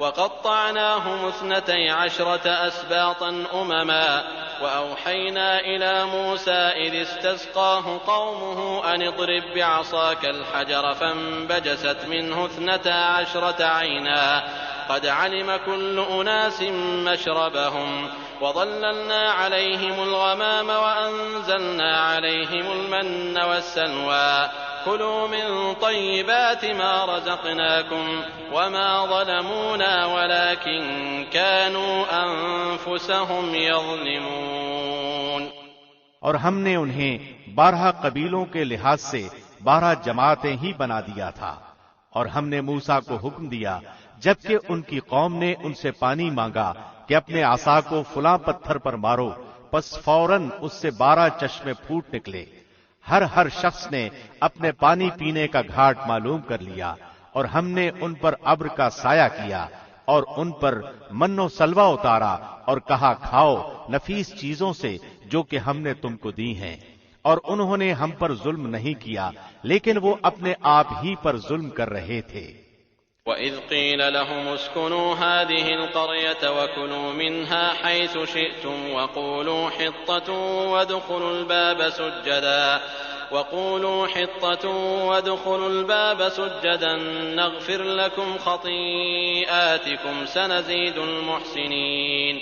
وقطعناهم 12 أسباطا أمما وأوحينا إلى موسى إذ استسقاه قومه أن اضرب بعصاك الحجر فانبجست منه 12 عينا قد علم كل أناس مشربهم وظللنا عليهم الغمام وأنزلنا عليهم المن والسلوى كلوا من طيبات ما رزقناكم وما ظلمونا ولكن كانوا أنفسهم يظلمون۔ اور ہم نے انہیں 12 قبیلوں کے لحاظ سے 12 جماعتیں ہی بنا دیا تھا، اور ہم نے موسیٰ کو حکم دیا جبکہ ان کی قوم نے ان سے پانی مانگا کہ اپنے عصا کو فلاں پتھر پر مارو، پس فوراً اس سے 12 چشمے پھوٹ نکلے۔ ہر شخص نے اپنے پانی پینے کا گھاٹ معلوم کر لیا، اور ہم نے ان پر ابر کا سایہ کیا اور ان پر من و سلوہ اتارا اور کہا کھاؤ نفیس چیزوں سے جو کہ ہم نے تم کو دی ہیں، اور انہوں نے ہم پر ظلم نہیں کیا لیکن وہ اپنے آپ ہی پر ظلم کر رہے تھے۔ وَإِذْ قِيلَ لَهُمُ اسْكُنُوا هَٰذِهِ الْقَرْيَةَ وَكُلُوا مِنْهَا حَيْثُ شِئْتُمْ وَقُولُوا حِطَّةٌ وَادْخُلُوا الْبَابَ سُجَّدًا نَغْفِرْ لَكُمْ خَطِيئَاتِكُمْ سَنَزِيدُ الْمُحْسِنِينَ۔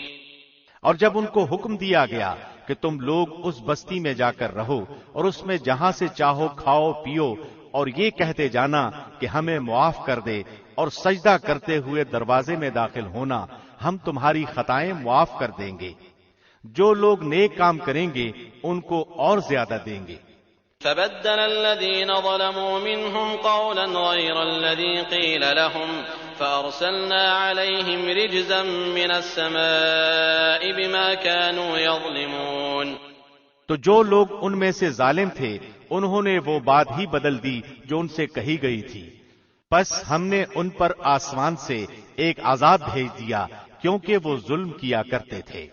اور جب ان کو حکم دیا گیا کہ تم لوگ اس بستی میں جا کر رہو اور اس میں جہاں سے چاہو کھاؤ پیو، اور یہ کہتے جانا کہ ہمیں معاف کر دے، اور سجدہ کرتے ہوئے دروازے میں داخل ہونا، ہم تمہاری خطائیں معاف کر دیں گے۔ جو لوگ نیک کام کریں گے ان کو اور زیادہ دیں گے۔ فبدل الذين ظلموا منهم قولا غير الذي قيل لهم فأرسلنا عليهم رجزا من السماء بما كانوا يظلمون۔ تو جو لوگ ان میں سے ظالم تھے انہوں نے وہ بات ہی بدل دی جو ان سے کہی گئی تھی، پس ہم نے ان پر آسمان سے ایک عذاب بھیج دیا کیونکہ وہ ظلم کیا کرتے تھے۔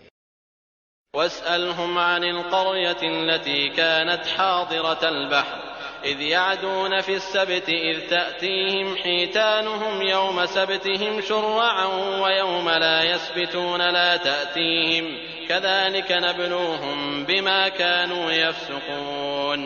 واسألهم عن القرية التي كانت حاضرة البحر إذ يعدون في السبت إذ تأتيهم حيتانهم يوم سبتهم شرعا ويوم لا يسبتون لا تأتيهم كذلك نبلوهم بما كانوا يفسقون۔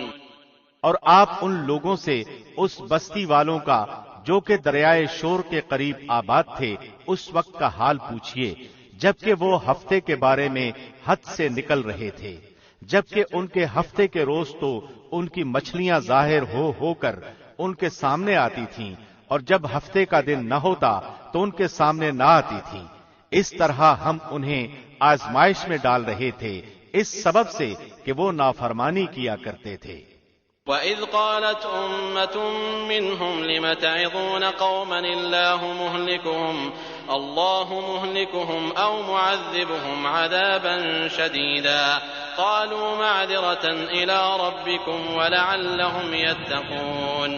اور آپ ان لوگوں سے اس بستی والوں کا جو کہ دریائے شور کے قریب آباد تھے اس وقت کا حال پوچھئے، جبکہ وہ ہفتے کے بارے میں حد سے نکل رہے تھے، جبکہ ان کے ہفتے کے روز تو ان کی مچھلیاں ظاہر ہو کر ان کے سامنے آتی تھیں، اور جب ہفتے کا دن نہ ہوتا تو ان کے سامنے نہ آتی تھیں۔ اس طرح ہم انہیں آزمائش میں ڈال رہے تھے اس سبب سے کہ وہ نافرمانی کیا کرتے تھے۔ وَإِذْ قَالَتْ أُمَّةٌ مِّنْهُمْ لِمَ تَعِظُونَ قَوْمًا اللَّهُ مُهْلِكُهُمْ أَوْ مُعَذِّبُهُمْ عَذَابًا شَدِيدًا قَالُوا مَعْذِرَةً إِلَىٰ رَبِّكُمْ وَلَعَلَّهُمْ يَتَّقُونَ۔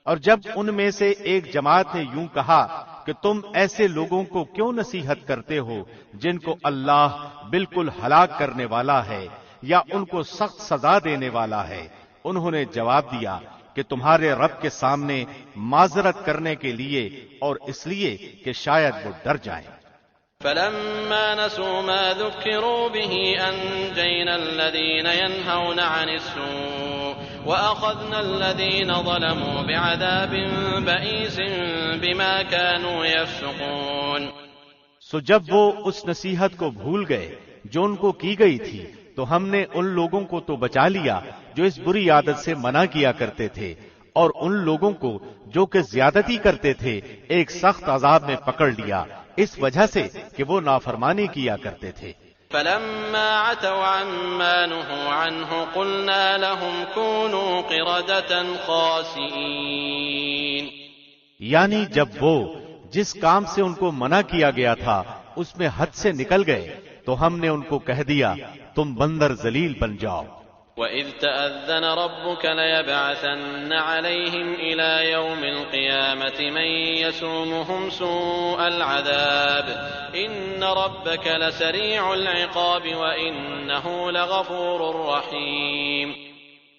اور جب ان میں سے ایک جماعت نے یوں کہا کہ تم ایسے لوگوں کو کیوں نصیحت کرتے ہو جن کو اللہ بالکل ہلاک کرنے والا ہے یا ان کو سخت سزا دینے والا ہے، انہوں نے جواب دیا کہ تمہارے رب کے سامنے معذرت کرنے کے لیے اور اس لیے کہ شاید وہ ڈر جائیں۔ فَلَمَّا نَسُوا مَا ذُكِّرُوا بِهِ أَنجَيْنَا الَّذِينَ يَنْهَوْنَ عَنِ السُّوءِ وَأَخَذْنَا الَّذِينَ ظَلَمُوا بِعَذَابٍ بَئِيسٍ بِمَا كَانُوا يَفْسُقُونَ۔ سو جب وہ اس نصیحت کو بھول گئے جو ان کو کی گئی تھی تو ہم نے ان لوگوں کو تو بچا لیا جو اس بری عادت سے منع کیا کرتے تھے، اور ان لوگوں کو جو کہ زیادتی کرتے تھے ایک سخت عذاب میں پکڑ لیا اس وجہ سے کہ وہ نافرمانی کیا کرتے تھے۔ فَلَمَّا عَتَوْا عَمَّا نُهُوا عَنْهُ قُلْنَا لَهُمْ كُونُوا قِرَدَةً خَاسِئِينَ۔ یعنی جب وہ جس کام سے ان کو منع کیا گیا تھا اس میں حد سے نکل گئے تو ہم نے ان کو کہہ دیا تم بندر ذلیل بن جاؤ۔ وَإِذْ تَأَذَّنَ رَبُّكَ لَيَبْعَثَنَّ عَلَيْهِمْ إِلَى يَوْمِ الْقِيَامَةِ مَن يَسُومُهُمْ سُوءَ الْعَذَابِ إِنَّ رَبَّكَ لَسَرِيعُ الْعِقَابِ وَإِنَّهُ لَغَفُورٌ رَّحِيمٌ۔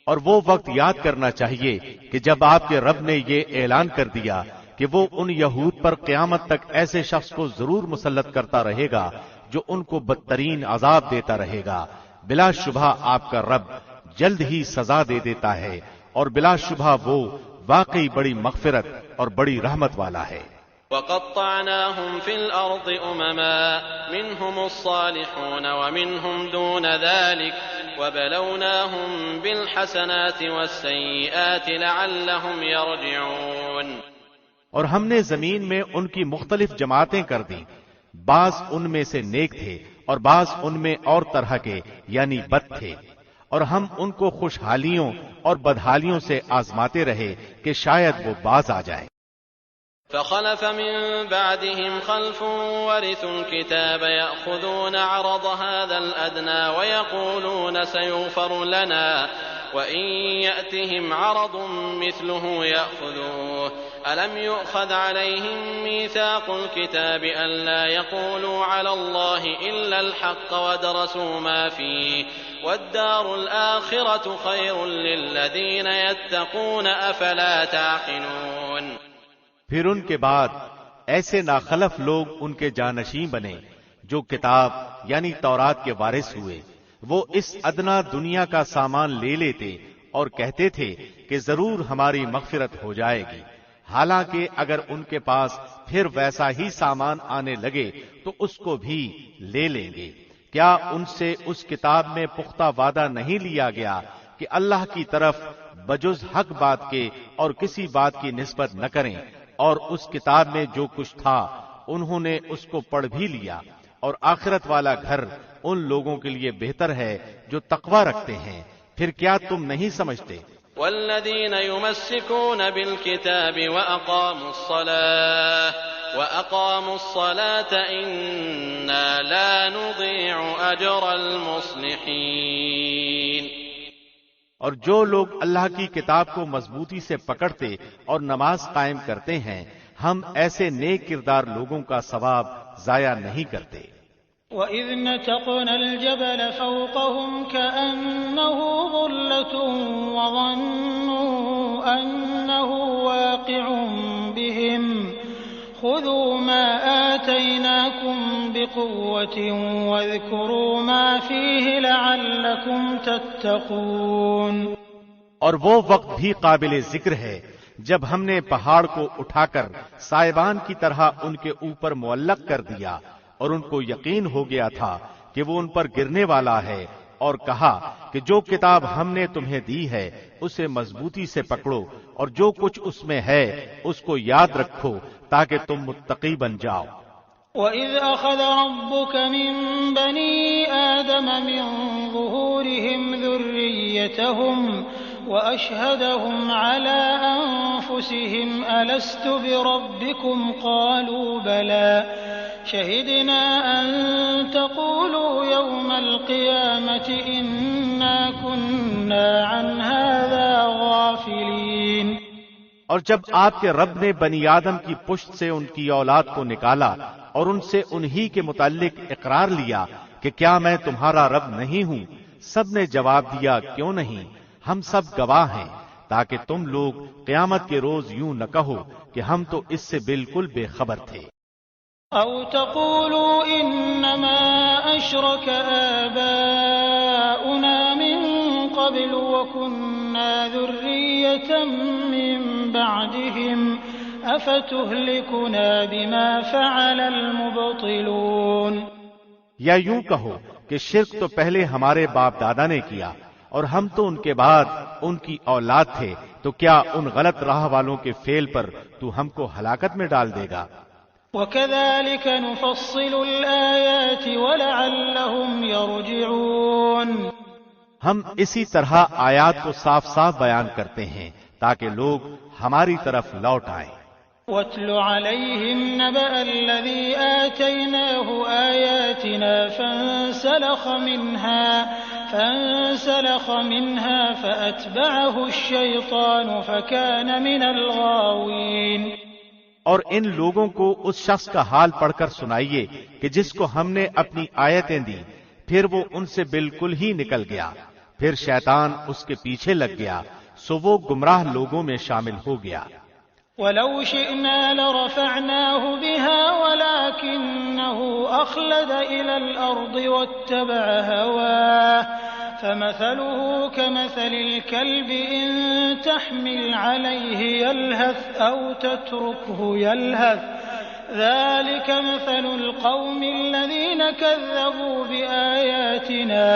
اور وہ وقت یاد کرنا چاہیے کہ جب آپ کے رب نے یہ اعلان کر دیا کہ وہ ان یہود پر قیامت تک ایسے شخص کو ضرور مسلط کرتا رہے گا جو ان کو بدترین عذاب دیتا رہے گا۔ بلا شبہ آپ کا رب جلد ہی سزا دے دیتا ہے، اور بلا شبہ وہ واقعی بڑی مغفرت اور بڑی رحمت والا ہے۔ وَقَطَّعْنَاهُمْ فِي الْأَرْضِ أُمَمًا مِّنْهُمُ الصَّالِحُونَ وَمِنْهُمْ دُونَ ذَلِكَ وَبَلَوْنَاهُمْ بِالْحَسَنَاتِ وَالسَّيِّئَاتِ لَعَلَّهُمْ يَرْجِعُونَ۔ اور ہم نے زمین میں ان کی مختلف جماعتیں کر دی، بعض ان میں سے نیک تھے اور بعض ان میں اور طرح کے یعنی بد تھے، اور ہم ان کو خوشحالیوں اور بدحالیوں سے آزماتے رہے کہ شاید وہ باز آ جائیں۔ فخلف من بعدهم خلف ورثوا الكتاب يأخذون عرض هذا الأدنى ويقولون سيغفر لنا وإن يأتهم عرض مثله يأخذوه ألم يؤخذ عليهم ميثاق الكتاب ألا يقولوا على الله إلا الحق ودرسوا ما فيه والدار الآخرة خير للذين يتقون أفلا تعقلون۔ پھر ان کے بعد ایسے ناخلف لوگ ان کے جانشین بنے جو کتاب یعنی تورات کے وارث ہوئے، وہ اس ادنا دنیا کا سامان لے لیتے اور کہتے تھے کہ ضرور ہماری مغفرت ہو جائے گی، حالانکہ اگر ان کے پاس پھر ویسا ہی سامان آنے لگے تو اس کو بھی لے لیں گے۔ کیا ان سے اس کتاب میں پختہ وعدہ نہیں لیا گیا کہ اللہ کی طرف بجز حق بات کے اور کسی بات کی نسبت نہ کریں، اور اس کتاب میں جو کچھ تھا انہوں نے اس کو پڑھ بھی لیا، اور آخرت والا گھر ان لوگوں کے لیے بہتر ہے جو تقوی رکھتے ہیں۔ پھر کیا تم نہیں سمجھتے؟ والذین یمسکون بالکتاب وأقاموا الصلاة إنا لا نضيع أجر المصلحين۔ اور جو لوگ اللہ کی کتاب کو مضبوطی سے پکڑتے اور نماز قائم کرتے ہیں، ہم ایسے نیک کردار لوگوں کا ثواب ضائع نہیں کرتے۔ وَإِذْ نَتَقْنَا الْجَبَلَ فَوْقَهُمْ كَأَنَّهُ ظُلَّةٌ وَظَنُّوا أَنَّهُ وَاقِعٌ بِهِمْ خُذُوا مَا آتَيْنَاكُمْ بِقُوَّةٍ وَاذْكُرُوا مَا فِيهِ لَعَلَّكُمْ تَتَّقُونَ۔ اور وہ وقت بھی قابل ذکر ہے جب ہم نے پہاڑ کو اٹھا کر سائبان کی طرح ان کے اوپر معلق کر دیا، اور ان کو یقین ہو گیا تھا کہ وہ ان پر گرنے والا ہے، اور کہا کہ جو کتاب ہم نے تمہیں دی ہے اسے مضبوطی سے پکڑو، اور جو کچھ اس میں ہے اس کو یاد رکھو تاکہ تم متقی بن جاؤ۔ وَإِذْ أَخَذَ رَبُّكَ مِن بَنِي آدَمَ مِن ظُهُورِهِمْ ذُرِّيَّتَهُمْ وَأَشْهَدَهُمْ عَلَىٰ أَنفُسِهِمْ أَلَسْتُ بِرَبِّكُمْ قَالُوا بَلَىٰ شَهِدْنَا أَن تَقُولُوا يَوْمَ الْقِيَامَةِ إِنَّا كُنَّا عَنْ هَٰذَا غَافِلِينَ۔ اور جب آپ کے رب نے بنی آدم کی پشت سے ان کی اولاد کو نکالا اور ان سے انہی کے متعلق اقرار لیا کہ کیا میں تمہارا رب نہیں ہوں، سب نے جواب دیا کیوں نہیں، ہم سب گواہ ہیں، تاکہ تم لوگ قیامت کے روز یوں نہ کہو کہ ہم تو اس سے بالکل بے خبر تھے۔ أَوْ تَقُولُوا إِنَّمَا أَشْرَكَ آبَاؤُنَا مِن قَبْلُ وَكُنَّا ذُرِّيَّةً مِّن بَعْدِهِمْ أَفَتُهْلِكُنَا بِمَا فَعَلَ الْمُبْطِلُونَ۔ یا یوں کہو کہ شرک تو پہلے ہمارے باپ دادا نے کیا اور ہم تو ان کے بعد ان کی اولاد تھے، تو کیا ان غلط راہ والوں کے فعل پر تو ہم کو ہلاکت میں ڈال دے گا؟ وَكَذَلِكَ نُفَصِّلُ الْآيَاتِ وَلَعَلَّهُمْ يَرْجِعُونَ۔ ہم اسی طرح آیات کو صاف صاف بیان کرتے ہیں تاکہ لوگ ہماری طرف لوٹ آئیں۔ وَاتْلُ عَلَيْهِمْ نَبَأَ الَّذِي آتَيْنَاهُ آيَاتِنَا فَانسَلَخَ مِنْهَا فَأَتْبَعَهُ الشَّيْطَانُ فَكَانَ مِنَ الْغَاوِينَ۔ اور ان لوگوں کو اس شخص کا حال پڑھ کر سنائیے کہ جس کو ہم نے اپنی آیتیں دی، پھر وہ ان سے بالکل ہی نکل گیا، پھر شیطان اس کے پیچھے لگ گیا، سو وہ گمراہ لوگوں میں شامل ہو گیا۔ وَلَوْ شِئْنَا لَرَفَعْنَاهُ بِهَا وَلَكِنَّهُ أَخْلَدَ إِلَى الْأَرْضِ وَاتَّبَعَ هَوَاهُ فَمَثَلُهُ كَمَثَلِ الْكَلْبِ إِن تَحْمِلْ عَلَيْهِ يَلْهَثْ أَوْ تَتْرُكْهُ يَلْهَث ذَلِكَ مَثَلُ الْقَوْمِ الَّذِينَ كَذَّبُوا بِآيَاتِنَا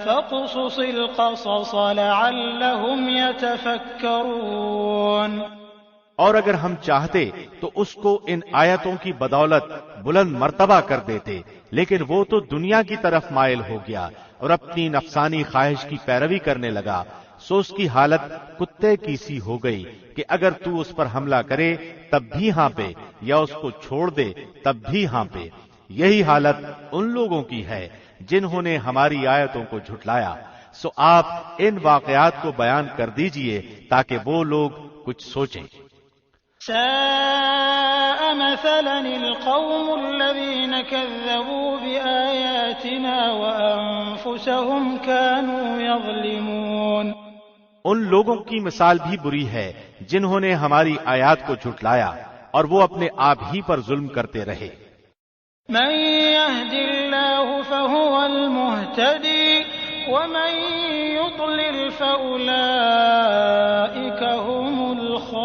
فَاقْصُصِ الْقَصَصَ لَعَلَّهُمْ يَتَفَكَّرُونَ۔ اور اگر ہم چاہتے تو اس کو ان آیتوں کی بدولت بلند مرتبہ کر دیتے، لیکن وہ تو دنیا کی طرف مائل ہو گیا اور اپنی نفسانی خواہش کی پیروی کرنے لگا، سو اس کی حالت کتے کی سی ہو گئی کہ اگر تو اس پر حملہ کرے تب بھی ہانپے یا اس کو چھوڑ دے تب بھی ہانپے۔ یہی حالت ان لوگوں کی ہے جنہوں نے ہماری آیتوں کو جھٹلایا، سو آپ ان واقعات کو بیان کر دیجئے تاکہ وہ لوگ کچھ سوچیں۔ ساء مثلا القوم الذين كذبوا بآياتنا وأنفسهم كانوا يظلمون۔ ان لوگوں کی مثال بھی بری ہے جنہوں نے ہماری آیات کو جھٹلایا اور وہ اپنے آپ ہی پر ظلم کرتے رہے۔ من يهد الله فهو المهتدي ومن يضلل فأولئك هم الخاسرون۔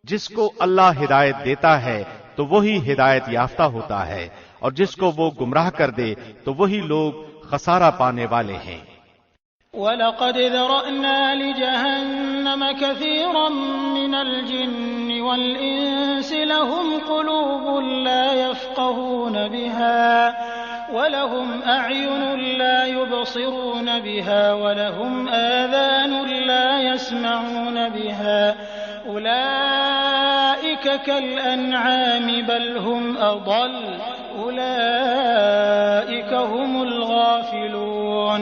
جس کو اللہ ہدایت دیتا ہے تو وہی ہدایت یافتہ ہوتا ہے، اور جس کو وہ گمراہ کر دے تو وہی لوگ خسارہ پانے والے ہیں۔ وَلَقَدْ ذَرَأْنَا لِجَهَنَّمَ كَثِيرًا مِنَ الْجِنِّ وَالْإِنسِ لَهُمْ قُلُوبٌ لَا يَفْقَهُونَ بِهَا وَلَهُمْ أَعْيُنٌ لَا يُبْصِرُونَ بِهَا وَلَهُمْ آذَانٌ لَا يَسْمَعُونَ بِهَا أُولَئِكَ كَالْأَنْعَامِ بَلْ هُمْ أَضَلُّ أُولَئِكَ هُمُ الْغَافِلُونَ۔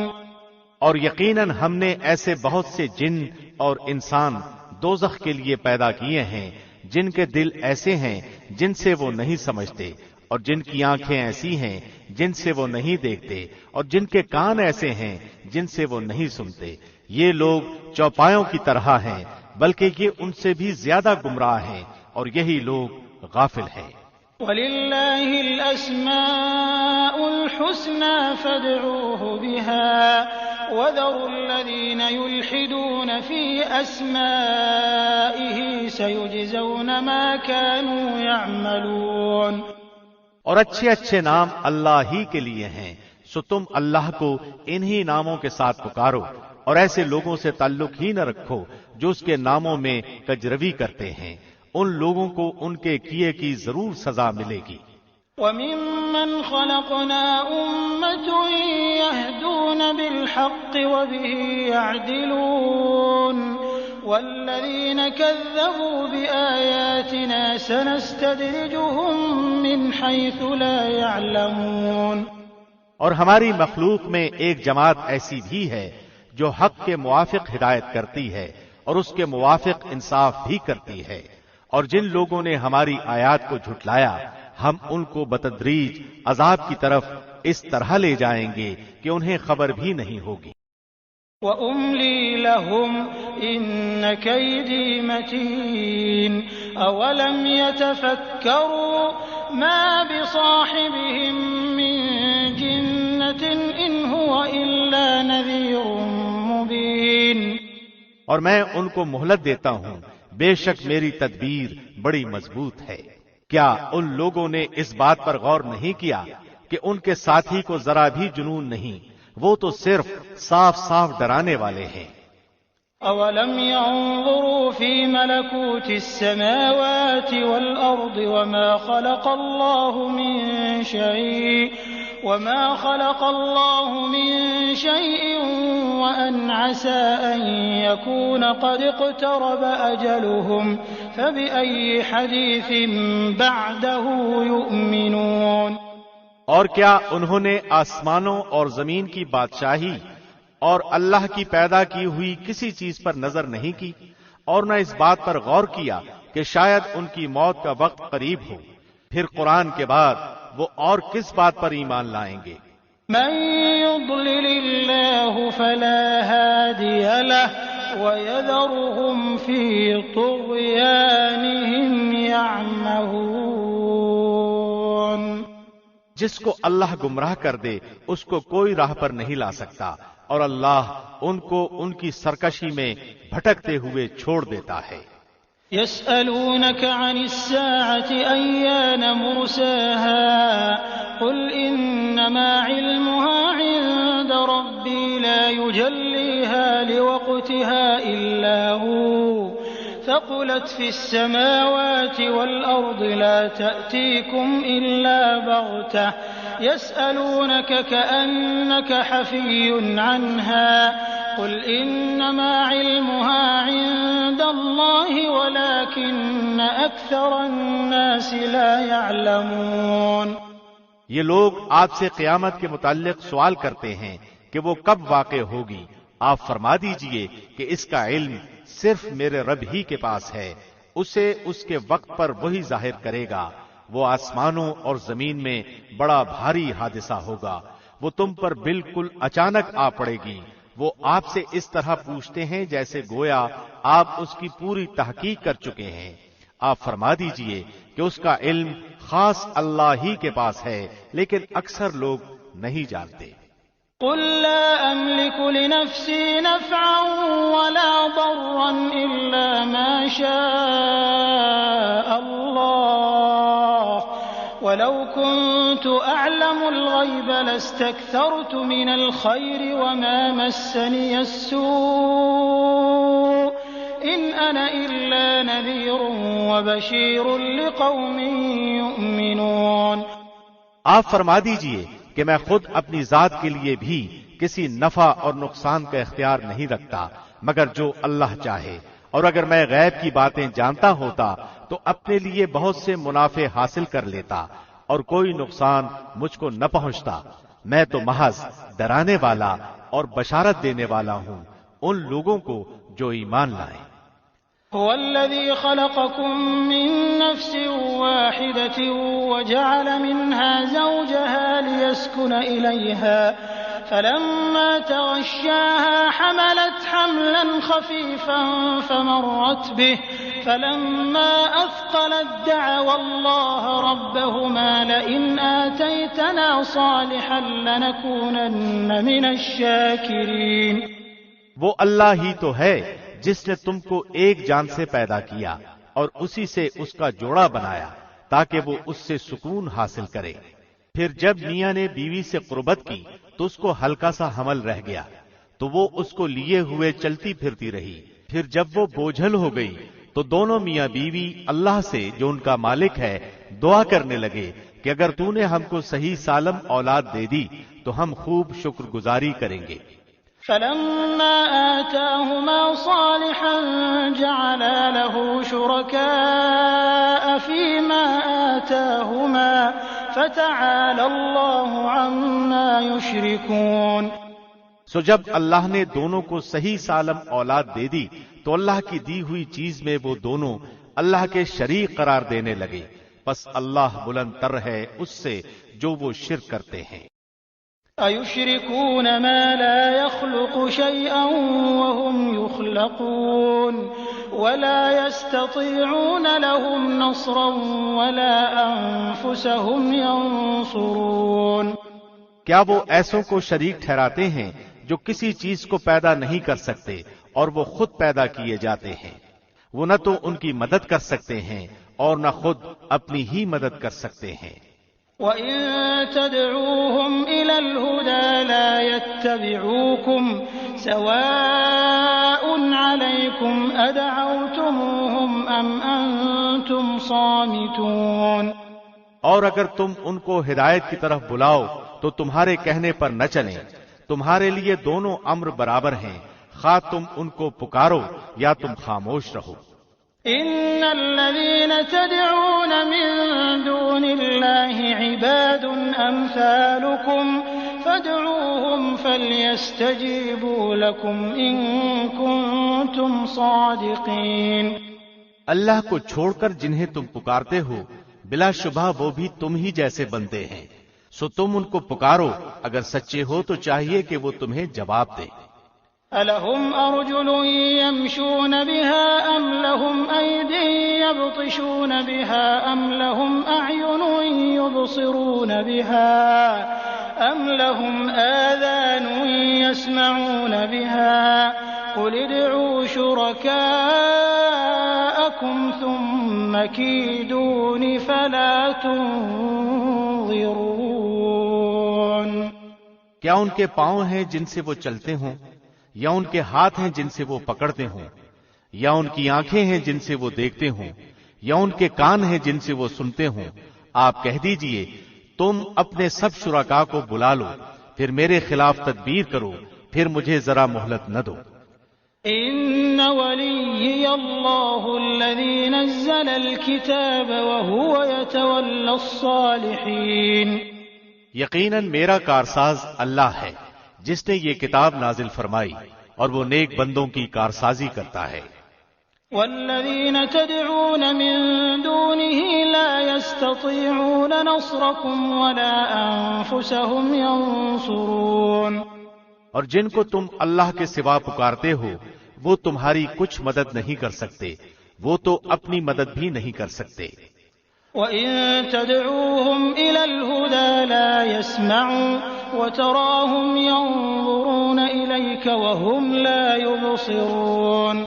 اور یقیناً ہم نے ایسے بہت سے جن اور انسان دوزخ کے لیے پیدا کیے ہیں جن کے دل ایسے ہیں جن سے وہ نہیں سمجھتے، اور جن کی آنکھیں ایسی ہیں جن سے وہ نہیں دیکھتے، اور جن کے کان ایسے ہیں جن سے وہ نہیں سنتے۔ یہ لوگ چوپایوں کی طرح ہیں، بلکہ یہ ان سے بھی زیادہ گمراہ ہیں، اور یہی لوگ غافل ہیں۔ وَلِلَّهِ الْأَسْمَاءُ الْحُسْنَى فَادْعُوهُ بِهَا وَذَرُوا الَّذِينَ يُلْحِدُونَ فِي أَسْمَائِهِ سَيُجْزَوْنَ مَا كَانُوا يَعْمَلُونَ۔ اور اچھے اچھے نام اللہ ہی کے لیے ہیں، سو تم اللہ کو انہی ناموں کے ساتھ پکارو، اور ایسے لوگوں سے تعلق ہی نہ رکھو جو اس کے ناموں میں کجروی کرتے ہیں، ان لوگوں کو ان کے کیے کی ضرور سزا ملے گی۔ وَمِمَّنْ خَلَقْنَا أُمَّةٌ يَهْدُونَ بِالْحَقِّ وَبِهِ يَعْدِلُونَ وَالَّذِينَ كَذَّبُوا بِآيَاتِنَا سَنَسْتَدْرِجُهُم مِّنْ حَيْثُ لَا يَعْلَمُونَ۔ اور ہماری مخلوق میں ایک جماعت ایسی بھی ہے جو حق کے موافق ہدایت کرتی ہے اور اس کے موافق انصاف بھی کرتی ہے، اور جن لوگوں نے ہماری آیات کو جھٹلایا ہم ان کو بتدریج عذاب کی طرف اس طرح لے جائیں گے کہ انہیں خبر بھی نہیں ہوگی۔ وَأُمْلِي لَهُمْ إِنَّ كَيْدِي مَتِينٌ أَوَلَمْ يَتَفَكَّرُوا مَا بِصَاحِبِهِم مِّن جِنَّةٍ إِنْ هُوَ إِلَّا نَذِيرٌ مُّبِينٌ۔ اور میں ان کو مہلت دیتا ہوں، بے شک میری تدبیر بڑی مضبوط ہے۔ کیا ان لوگوں نے اس بات پر غور نہیں کیا کہ ان کے ساتھی کو ذرا بھی جنون نہیں، وہ تو صرف صاف صاف ڈرانے والے ہیں۔ أَوَلَمْ يَنظُرُوا فِي مَلَكُوتِ السَّمَاوَاتِ وَالْأَرْضِ وَمَا خَلَقَ اللَّهُ مِن شَيْءٍ وَأَنْ عَسَىٰ أَن يَكُونَ قَدِ اقْتَرَبَ أَجَلُهُمْ فَبِأَيِّ حَدِيثٍ بَعْدَهُ يُؤْمِنُونَ۔ اور کیا انہوں نے آسمانوں اور زمین کی بادشاہی اور اللہ کی پیدا کی ہوئی کسی چیز پر نظر نہیں کی، اور نہ اس بات پر غور کیا کہ شاید ان کی موت کا وقت قریب ہو؟ پھر قرآن کے بعد وہ اور کس بات پر ایمان لائیں گے؟ من يضلل الله فلا هادي له وَيَذَرُهُمْ فِي طُغْيَانِهِمْ يَعْمَهُونَ۔ جس کو اللہ گمراہ کر دے اس کو کوئی راہ پر نہیں لا سکتا، اور اللہ ان کو ان کی سرکشی میں بھٹکتے ہوئے چھوڑ دیتا ہے۔ يسألونك عن الساعة أيان مرساها قل إنما علمها عند ربي لا يجليها لوقتها إلا هو ثقلت في السماوات والأرض لا تأتيكم إلا بغتة يسألونك كأنك حفي عنها قل إنما علمها عند الله ولكن أكثر الناس لا يعلمون۔ یہ لوگ آپ سے قیامت کے متعلق سوال کرتے ہیں کہ وہ کب واقع ہوگی۔ آپ فرما دیجئے کہ اس کا علم صرف میرے رب ہی کے پاس ہے، اسے اس کے وقت پر وہی ظاہر کرے گا۔ وہ آسمانوں اور زمین میں بڑا بھاری حادثہ ہوگا، وہ تم پر بالکل اچانک آ پڑے گی۔ وہ آپ سے اس طرح پوچھتے ہیں جیسے گویا آپ اس کی پوری تحقیق کر چکے ہیں۔ آپ فرما دیجئے کہ اس کا علم خاص اللہ ہی کے پاس ہے، لیکن اکثر لوگ نہیں جانتے۔ قل لا أملك لنفسي نفعا ولا ضرا إلا ما شاء الله ولو كنت أعلم الغيب لاستكثرت من الخير وما مسني السوء إن أنا إلا نذير وبشير لقوم يؤمنون۔ آپ فرما دیجئے کہ میں خود اپنی ذات کے لیے بھی کسی نفع اور نقصان کا اختیار نہیں رکھتا مگر جو اللہ چاہے، اور اگر میں غیب کی باتیں جانتا ہوتا تو اپنے لیے بہت سے منافع حاصل کر لیتا اور کوئی نقصان مجھ کو نہ پہنچتا۔ میں تو محض ڈرانے والا اور بشارت دینے والا ہوں ان لوگوں کو جو ایمان لائیں۔ هو الذي خلقكم من نفس واحدة وجعل منها زوجها ليسكن إليها فلما تغشاها حملت حملا خفيفا فمرت به فلما أثقلت دعوا الله ربهما لئن آتيتنا صالحا لنكونن من الشاكرين۔ وہ اللہ ہی تو ہے جس نے تم کو ایک جان سے پیدا کیا اور اسی سے اس کا جوڑا بنایا تاکہ وہ اس سے سکون حاصل کرے۔ پھر جب میاں نے بیوی سے قربت کی تو اس کو ہلکا سا حمل رہ گیا تو وہ اس کو لیے ہوئے چلتی پھرتی رہی۔ پھر جب وہ بوجھل ہو گئی تو دونوں میاں بیوی اللہ سے جو ان کا مالک ہے دعا کرنے لگے کہ اگر تو نے ہم کو صحیح سالم اولاد دے دی تو ہم خوب شکر گزاری کریں گے۔ فلما آتاهما صالحا جعلا له شركاء فيما آتاهما فتعالى الله عما يشركون۔ سو جب اللہ نے دونوں کو صحیح سالم اولاد دے دی تو اللہ کی دی ہوئی چیز میں وہ دونوں اللہ کے شریک قرار دینے لگے، پس اللہ بلند تر ہے اس سے جو وہ شرک کرتے ہیں۔ أَيُشْرِكُونَ مَا لَا يَخْلُقُ شَيْئًا وَهُمْ يُخْلَقُونَ وَلَا يَسْتَطِيعُونَ لَهُمْ نَصْرًا وَلَا أَنفُسَهُمْ يَنصُرُونَ۔ کیا وہ ایسوں کو شریک ٹھہراتے ہیں جو کسی چیز کو پیدا نہیں کر سکتے اور وہ خود پیدا کیے جاتے ہیں؟ وہ نہ تو ان کی مدد کر سکتے ہیں اور نہ خود اپنی ہی مدد کر سکتے ہیں۔ وَإِن تَدْعُوهُمْ إِلَى الْهُدَى لَا يَتَّبِعُوكُمْ سَوَاءٌ عَلَيْكُمْ أَدْعَوْتُمُوهُمْ أَمْ أَنْتُمْ صَامِتُونَ۔ اور اگر تم ان کو ہدایت کی طرف بلاؤ تو تمہارے کہنے پر نہ چلیں، تمہارے لیے دونوں امر برابر ہیں، خواہ تم ان کو پکارو یا تم خاموش رہو۔ إن الذين تدعون من دون الله عباد أمثالكم فادعوهم فليستجيبوا لكم إن كنتم صادقين۔ اللہ کو چھوڑ کر جنہیں تم پکارتے ہو بلا شبہ وہ بھی تم ہی جیسے بنتے ہیں، سو تم ان کو پکارو، اگر سچے ہو تو چاہیے کہ وہ تمہیں جواب دیں۔ أَلَهُمْ أَرْجُلٌ يَمْشُونَ بِهَا أَمْ لَهُمْ أَيْدٍ يَبْطِشُونَ بِهَا أَمْ لَهُمْ أَعْيُنٌ يُبْصِرُونَ بِهَا أَمْ لَهُمْ آذَانٌ يَسْمَعُونَ بِهَا قُلِ ادْعُوا شُرَكَاءَكُمْ ثُمَّ كِيدُونِ فَلَا تُنظِرُونَ۔ کیا ان کے پاؤں ہیں جن سے وہ چلتے ہوں، یا ان کے ہاتھ ہیں جن سے وہ پکڑتے ہوں، یا ان کی آنکھیں ہیں جن سے وہ دیکھتے ہوں، یا ان کے کان ہیں جن سے وہ سنتے ہوں؟ آپ کہہ دیجئے تم اپنے سب شرکاء کو بلا لو، پھر میرے خلاف تدبیر کرو، پھر مجھے ذرا مہلت نہ دو۔ إن وليي الله الذي نزل الكتاب وهو يتولى الصالحين۔ یقیناً میرا کارساز اللہ ہے جس نے یہ کتاب نازل فرمائی اور وہ نیک بندوں کی کارسازی کرتا ہے۔ والذين تدعون من دونه لا يستطيعون نصركم ولا أنفسهم ينصرون۔ اور جن کو تم اللہ کے سوا پکارتے ہو وہ تمہاری کچھ مدد نہیں کر سکتے، وہ تو اپنی مدد بھی نہیں کر سکتے۔ وَإِن تَدْعُوهُمْ إِلَى الْهُدَى لَا يَسْمَعُوا وَتَرَاهُمْ يَنظُرُونَ إِلَيْكَ وَهُمْ لَا يُبْصِرُونَ۔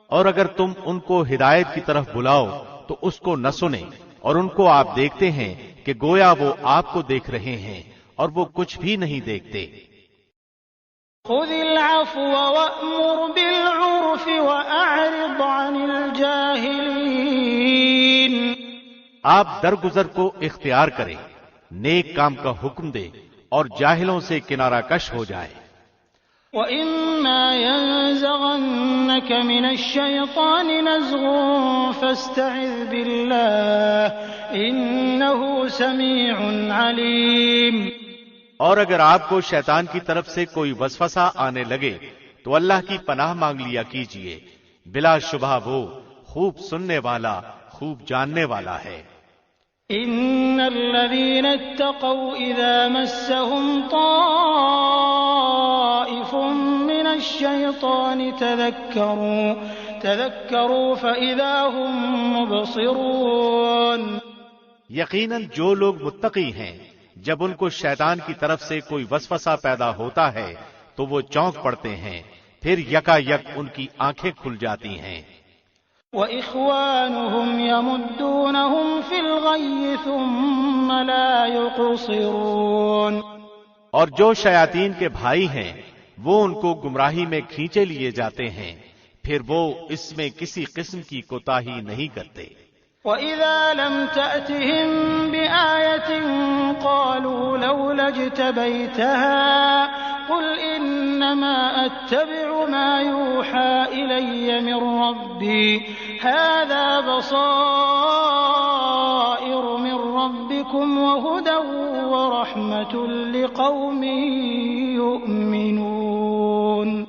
اور اگر تم ان کو ہدایت کی طرف بلاؤ تو اس کو نہ سنیں، اور ان کو آپ دیکھتے ہیں کہ گویا وہ آپ کو دیکھ رہے ہیں اور وہ کچھ بھی نہیں دیکھتے۔ خُذِ الْعَفْوَ وَأْمُرْ بِالْعُرْفِ وَأَعْرِضْ عَنِ الْجَاهِلِينَ۔ آپ درگزر کو اختیار کریں، نیک کام کا حکم دے اور جاہلوں سے کنارہ کش ہو جائے۔ وَإِمَّا يَنزَغَنَّكَ مِنَ الشَّيْطَانِ نَزْغٌ فَاسْتَعِذْ بِاللَّهِ إِنَّهُ سَمِيعٌ عَلِيمٌ۔ اور اگر آپ کو شیطان کی طرف سے کوئی وسوسہ آنے لگے تو اللہ کی پناہ مانگ لیا کیجیے، بلا شبہ وہ خوب سننے والا، خوب جاننے والا ہے۔ إِنَّ الَّذِينَ اتَّقَوْا إِذَا مَسَّهُمْ طَائِفٌ مِّنَ الشَّيْطَانِ تَذَكَّرُوا فَإِذَا هُم مُّبْصِرُونَ۔ یقیناً جو لوگ متقی ہیں جب ان کو شیطان کی طرف سے کوئی وسوسہ پیدا ہوتا ہے تو وہ چونک پڑتے ہیں، پھر یکا یک ان کی آنکھیں کھل جاتی ہیں۔ وَإِخْوَانُهُمْ يَمُدُّونَهُمْ فِي الْغَيِّ ثُمَّ لَا يُقْصِرُونَ۔ اور جو شیاطین کے بھائی ہیں وہ ان کو گمراہی میں کھینچے لیے جاتے ہیں، پھر وہ اس میں کسی قسم کی کوتاہی نہیں کرتے۔ وَإِذَا لَمْ تَأْتِهِمْ بِآيَةٍ قَالُوا لَوْلَا اجْتَبَيْتَهَا قُلْ إِنَّمَا أَتَّبِعُ مَا يُوحَى إِلَيَّ مِنْ رَبِّي هَذَا بَصَائِرُ مِنْ رَبِّكُمْ وَهُدًى وَرَحْمَةٌ لِقَوْمٍ يُؤْمِنُونَ۔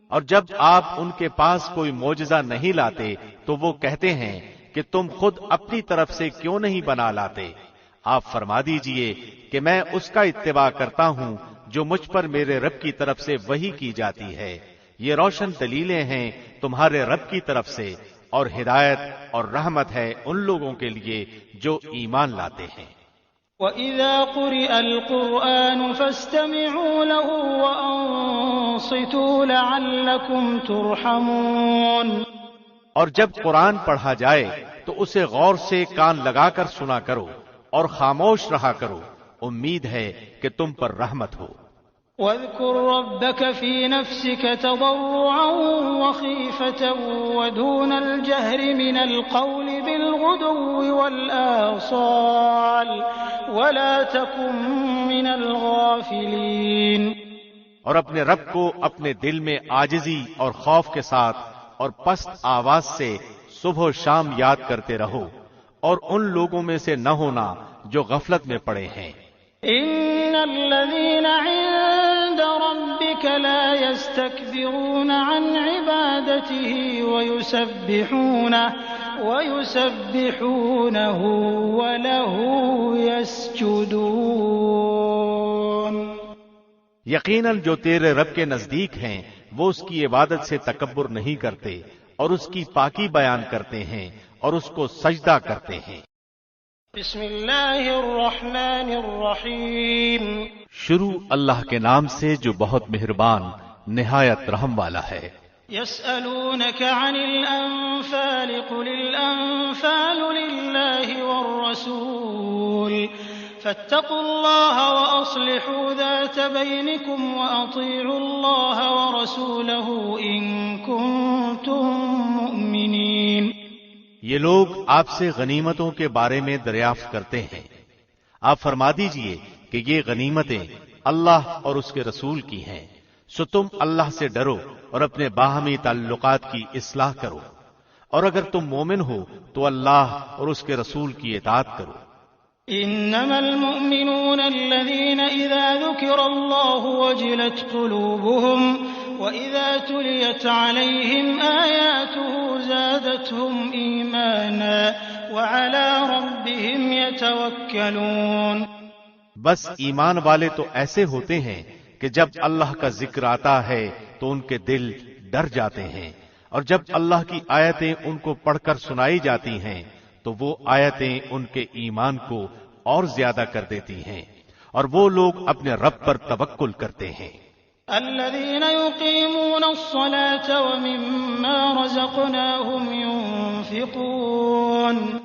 اور جب آپ ان کے پاس کوئی معجزہ نہیں لاتے تو وہ کہتے ہیں کہ تم خود اپنی طرف سے کیوں نہیں بنا لاتے؟ آپ فرما دیجئے کہ میں اس کا اتباع کرتا ہوں جو مجھ پر میرے رب کی طرف سے وحی کی جاتی ہے، یہ روشن دلیلیں ہیں تمہارے رب کی طرف سے، اور ہدایت اور رحمت ہے ان لوگوں کے لیے جو ایمان لاتے ہیں۔ وَإِذَا قُرِئَ الْقُرْآنُ فَاسْتَمِعُوا لَهُ وَأَنصِتُوا لَعَلَّكُمْ تُرْحَمُونَ۔ اور جب قرآن پڑھا جائے تو اسے غور سے کان لگا کر سنا کرو اور خاموش رہا کرو، امید ہے کہ تم پر رحمت ہو۔ وَاذْكُرْ رَبَّكَ فِي نَفْسِكَ تَضَرُّعًا وَخِيفَةً وَدُونَ الْجَهْرِ مِنَ الْقَوْلِ بِالْغُدُوِّ وَالْآصَالِ وَلَا تَكُن مِّنَ الْغَافِلِينَ۔ اور اپنے رب کو اپنے دل میں عاجزی اور خوف کے ساتھ اور پست آواز سے صبح و شام یاد کرتے رہو، اور ان لوگوں میں سے نہ ہونا جو غفلت میں پڑے ہیں۔ إِنَّ الَّذِينَ عِندَ رَبِّكَ لَا يَسْتَكْبِرُونَ عَنْ عِبَادَتِهِ وَيُسَبِّحُونَهُ وَلَهُ يَسْجُدُونَ۔ یقیناً جو تیرے رب کے نزدیک ہیں وہ اس کی عبادت سے تکبر نہیں کرتے اور اس کی پاکی بیان کرتے ہیں اور اس کو سجدہ کرتے ہیں۔ بسم اللہ الرحمن الرحیم۔ شروع اللہ کے نام سے جو بہت مہربان نہایت رحم والا ہے۔ يسألونك عن الأنفال قل الأنفال لله والرسول فاتقوا الله وأصلحوا ذات بينكم وأطيعوا الله ورسوله إن كنتم مؤمنين۔ یہ لوگ آپ سے غنیمتوں کے بارے میں دریافت کرتے ہیں، آپ فرما دیجئے کہ یہ غنیمتیں اللہ اور اس کے رسول کی ہیں، سو تم اللہ سے ڈرو اور اپنے باہمی تعلقات کی اصلاح کرو، اور اگر تم مومن ہو تو اللہ اور اس کے رسول کی اطاعت کرو۔ انما المؤمنون الذين اذا ذكر الله وجلت قلوبهم واذا تليت عليهم آياته زادتهم ايمانا وعلى ربهم يتوكلون۔ بس ایمان والے تو ایسے ہوتے ہیں کہ جب اللہ کا ذکر آتا ہے تو ان کے دل ڈر جاتے ہیں، اور جب اللہ کی آیتیں ان کو پڑھ کر سنائی جاتی ہیں تو وہ آیتیں ان کے ایمان کو اور زیادہ کر دیتی ہیں، اور وہ لوگ اپنے رب پر توکل کرتے ہیں۔ الذين يقيمون الصلاة ومما رزقناهم ينفقون۔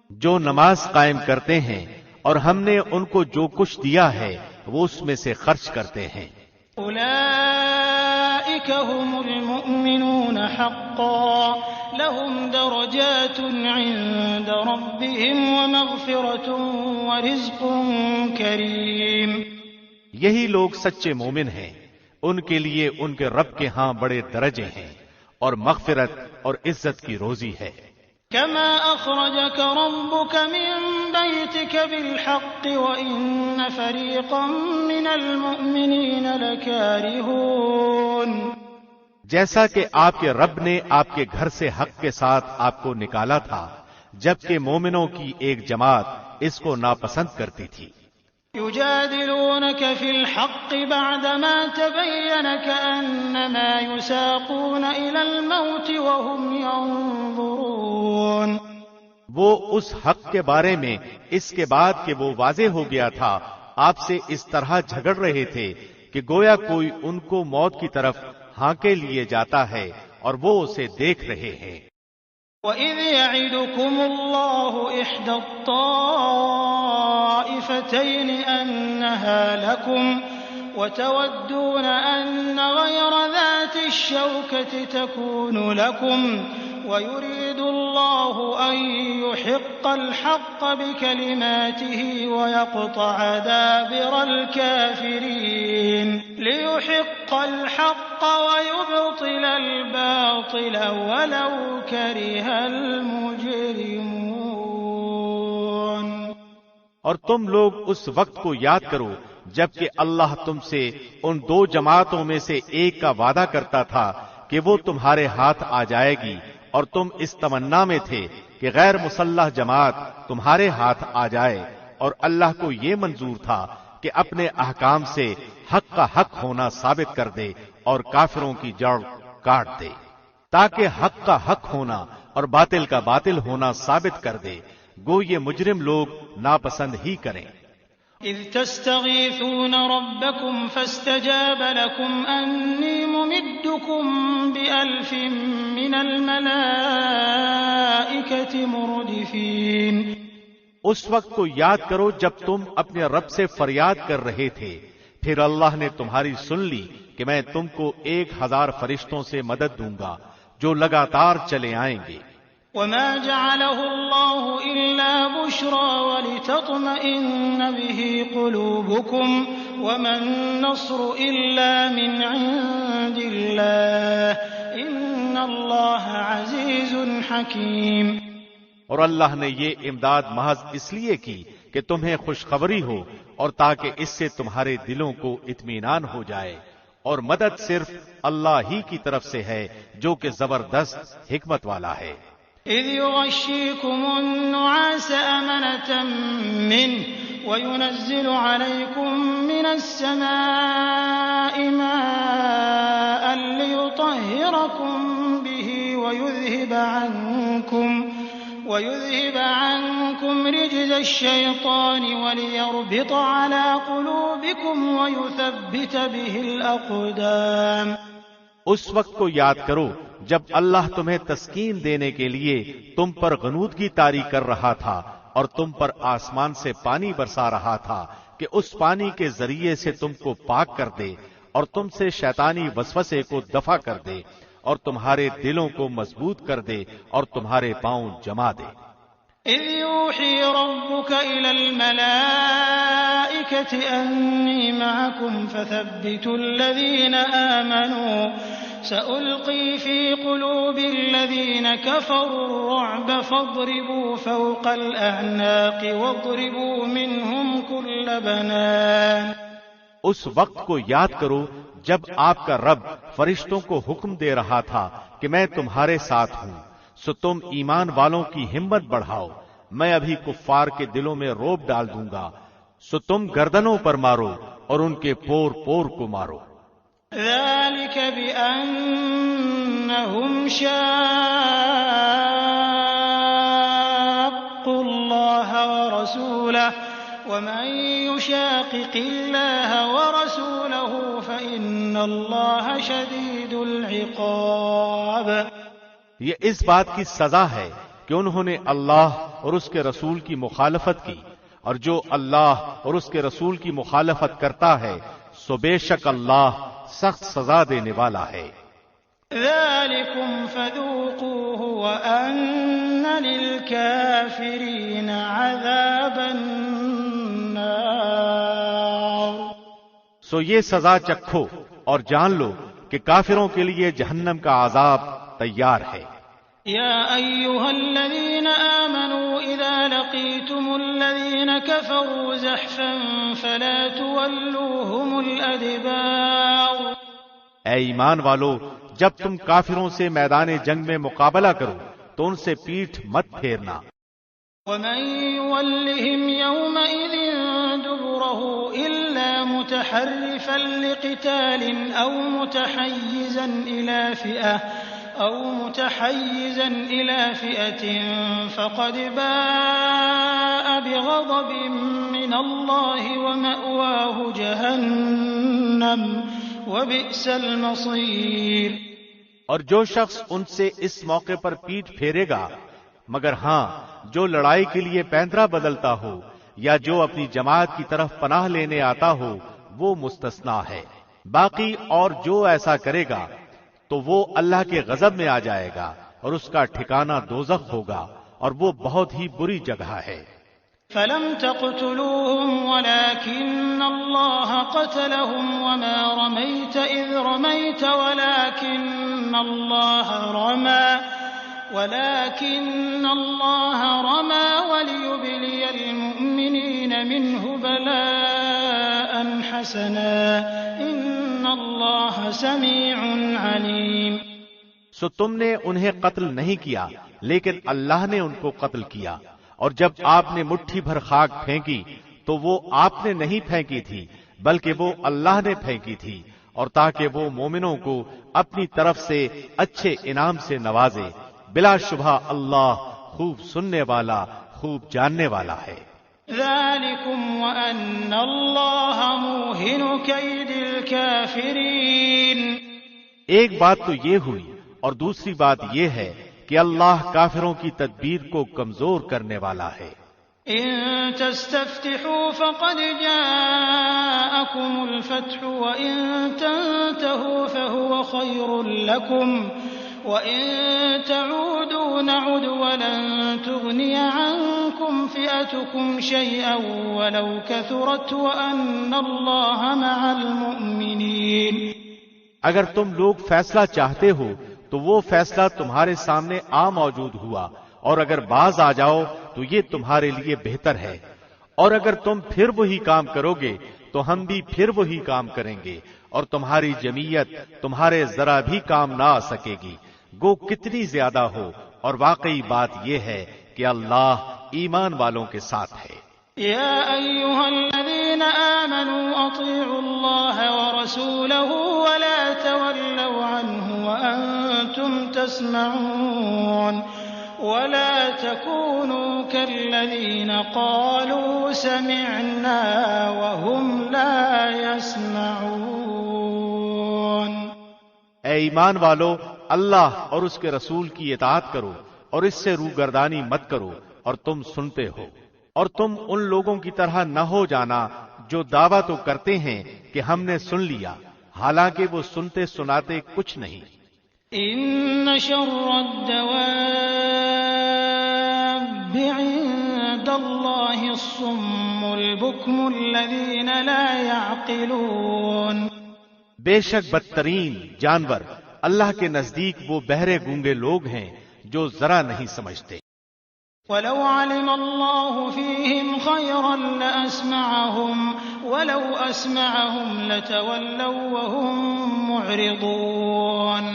جو نماز قائم کرتے ہیں اور ہم نے ان کو جو کچھ دیا ہے وہ اس میں سے خرچ کرتے ہیں۔ اولئک هم المؤمنون حقا لهم درجات عند ربهم ومغفرة ورزق کریم۔ یہی لوگ سچے مومن ہیں، ان کے لیے ان کے رب کے ہاں بڑے درجے ہیں اور مغفرت اور عزت کی روزی ہے۔ كما أخرجك ربك من بيتك بالحق وإن فريقا من المؤمنين لكارهون۔ جیسا کہ آپ کے رب نے آپ کے گھر سے حق کے ساتھ آپ کو نکالا تھا، جبکہ مومنوں کی ایک جماعت اس کو ناپسند کرتی تھی۔ يجادلونك في الحق بعدما تبين كأنما يساقون إلى الموت وهم ينظرون۔ وہ اس حق کے بارے میں اس کے بعد کہ وہ واضح ہو گیا تھا آپ سے اس طرح جھگڑ رہے تھے کہ گویا کوئی ان کو موت کی طرف ہانکے لیے جاتا ہے اور وہ اسے دیکھ رہے ہیں۔ وَإِذْ يَعِدُكُمُ اللَّهُ إِحْدَى الطَّائِفَتَيْنِ أَنَّهَا لَكُمْ وَتَوَدُّونَ أَنَّ غَيْرَ ذَاتِ الشَّوْكَةِ تَكُونُ لَكُمْ وَيُرِيدُ اللَّهُ أَن يُحِقَّ الْحَقَّ بِكَلِمَاتِهِ وَيَقْطَعَ دَابِرَ الْكَافِرِينَ لِيُحِقَّ الْحَقَّ وَيُبْطِلَ الْبَاطِلَ وَلَوْ كَرِهَ الْمُجْرِمُونَ۔ اور تم لوگ اس وقت کو یاد کرو جبکہ اللہ تم سے ان دو جماعتوں میں سے ایک کا وعدہ کرتا تھا کہ وہ تمہارے ہاتھ آ جائے گی، اور تم اس تمنا میں تھے کہ غیر مسلح جماعت تمہارے ہاتھ آ جائے، اور اللہ کو یہ منظور تھا کہ اپنے احکام سے حق کا حق ہونا ثابت کر دے اور کافروں کی جڑ کاٹ دے، تاکہ حق کا حق ہونا اور باطل کا باطل ہونا ثابت کر دے، گو یہ مجرم لوگ ناپسند ہی کریں۔ إذ تستغيثون ربكم فاستجاب لكم أني ممدكم بألف من الملائكة مردفين۔ اس وقت کو یاد کرو جب تم اپنے رب سے فریاد کر رہے تھے، پھر اللہ نے تمہاری سن لی کہ میں تم کو 1000 فرشتوں سے مدد دوں گا جو لگاتار چلے آئیں گے۔ وما جعله الله إلا بشرى ولتطمئن به قلوبكم وما النصر إلا من عند الله إن الله عزيز حكيم۔ اور اللہ نے یہ امداد محض اس لیے کی کہ تمہیں خوشخبری ہو اور تاکہ اس سے تمہارے دلوں کو اطمینان ہو جائے، اور مدد صرف اللہ ہی کی طرف سے ہے جو کہ زبردست حکمت والا ہے۔ إذ يغشيكم النعاس أمنة منه وينزل عليكم من السماء ماء وَيُذْهِبَ عَنكُمْ رِجْزَ الشَّيْطَانِ وَلِيَرْبِطَ عَلَىٰ قُلُوبِكُمْ وَيُثَبِّتَ بِهِ الْأَقْدَامَ۔ اس وقت کو یاد کرو جب اللہ تمہیں تسکین دینے کے لیے تم پر غنودگی طاری کر رہا تھا اور تم پر آسمان سے پانی برسا رہا تھا کہ اس پانی کے ذریعے سے تم کو پاک کر دے اور تم سے شیطانی وسوسے کو دفع کر دے اور تمہارے دلوں کو مضبوط کر دے اور تمہارے پاؤں جما دے۔ اذ یوحی ربک الی الملائکۃ انی معکم فثبتوا الذین آمنوا سألقی فی قلوب الذین کفروا الرعب فاضربوا فوق الأعناق واضربوا منهم كل بنان۔ اس وقت کو یاد کرو جب آپ کا رب فرشتوں کو حکم دے رہا تھا کہ میں تمہارے ساتھ ہوں، سو تم ایمان والوں کی ہمت بڑھاؤ، میں ابھی کفار کے دلوں میں روب ڈال دوں گا، سو تم گردنوں پر مارو اور ان کے پور پور کو مارو۔ ذلك بأنهم شاقوا الله ورسوله ومن يشاقق الله ورسوله فإن الله شديد العقاب۔ یہ اس بات کی سزا ہے کہ انہوں نے اللہ اور اس کے رسول کی مخالفت کی، اور جو اللہ اور اس کے رسول کی مخالفت کرتا ہے سو بے شک اللہ سخت سزا دینے والا ہے۔ ذلكم فذوقوه وأن للكافرين عذاب النار۔ سو یہ سزا چکھو اور جان لو کہ کافروں کے لیے جہنم کا عذاب تیار ہے۔ يا أيها الذين آمنوا إذا لقيتم الذين كفروا زحفا فلا تولوهم الأدبار۔ اے ایمان والو، جب تم کافروں سے میدان جنگ میں مقابلہ کرو تو ان سے پیٹھ مت پھیرنا۔ ومن يولهم يومئذ دبره إلا متحرفا لقتال أو متحيزا إلى فئة فقد باء بغضب من الله ومأواه جهنم وبئس المصير۔ اور جو شخص ان سے اس موقع پر پیٹ پھیرے گا، مگر ہاں جو لڑائی کے لیے پیندرا بدلتا ہو یا جو اپنی جماعت کی طرف پناہ لینے آتا ہو وہ مستثنا ہے، باقی اور جو ایسا کرے گا تو وہ اللہ کے غضب میں آ جائے گا اور اس کا ٹھکانہ دوزخ ہوگا اور وہ بہت ہی بری جگہ ہے۔ فلم تقتلوهم ولكن الله قتلهم وما رميت إذ رميت ولكن الله رمى وليبلي المؤمنين منه بلاء حسنا إن الله سميع عليم۔ سو تم نے انہیں قتل نہیں کیا لیکن اللہ نے ان کو قتل کیا، اور جب آپ نے مٹھی بھر خاک پھینکی تو وہ آپ نے نہیں پھینکی تھی بلکہ وہ اللہ نے پھینکی تھی، اور تاکہ وہ مومنوں کو اپنی طرف سے اچھے انعام سے نوازے، بلا شبہ اللہ خوب سننے والا خوب جاننے والا ہے۔ ذلكم وأن الله موهن كيد الكافرين۔ ایک بات تو یہ ہوئی، اور دوسری بات یہ ہے کہ اللہ کافروں کی تدبیر کو کمزور کرنے والا ہے۔ إن تستفتحوا فقد جاءكم الفتح وإن تنتهوا فهو خير لكم وإن تعودوا نعد ولن تغني عنكم فئتكم شيئا ولو كثرت وأن الله مع المؤمنين۔ اگر تم لوگ فیصلہ چاہتے ہو تو وہ فیصلہ تمہارے سامنے موجود ہوا، اور اگر باز آ جاؤ تو یہ تمہارے لیے بہتر ہے، اور اگر تم پھر وہی کام کرو گے تو ہم بھی پھر وہی کام کریں گے، اور تمہاری جمعیت تمہارے ذرا بھی کام نہ آ سکے گی، گو کتنی زیادہ ہو، اور واقعی بات یہ ہے کہ اللہ ایمان والوں کے ساتھ ہے۔ يا أيها الذين آمنوا أطيعوا الله ورسوله ولا تولوا عنه وأنتم تسمعون ولا تكونوا كالذين قالوا سمعنا وهم لا يسمعون۔ اے ایمان والو، اللہ اور اس کے رسول کی اطاعت کرو اور اس سے روگردانی مت کرو اور تم سنتے ہو، اور تم ان لوگوں کی طرح نہ ہو جانا جو دعویٰ تو کرتے ہیں کہ ہم نے سن لیا، حالانکہ وہ سنتے سناتے کچھ نہیں۔ ان شر الدواب عند اللہ الصم البکم الذین لا يعقلون۔ بے شک بدترین جانور اللہ کے نزدیک وہ بہرے گونگے لوگ ہیں جو ذرا نہیں سمجھتے۔ وَلَوْ عَلِمَ اللَّهُ فِيهِمْ خَيْرًا لَأَسْمَعَهُمْ وَلَوْ أَسْمَعَهُمْ لَتَوَلَّوْا وَهُمْ مُعْرِضُونَ۔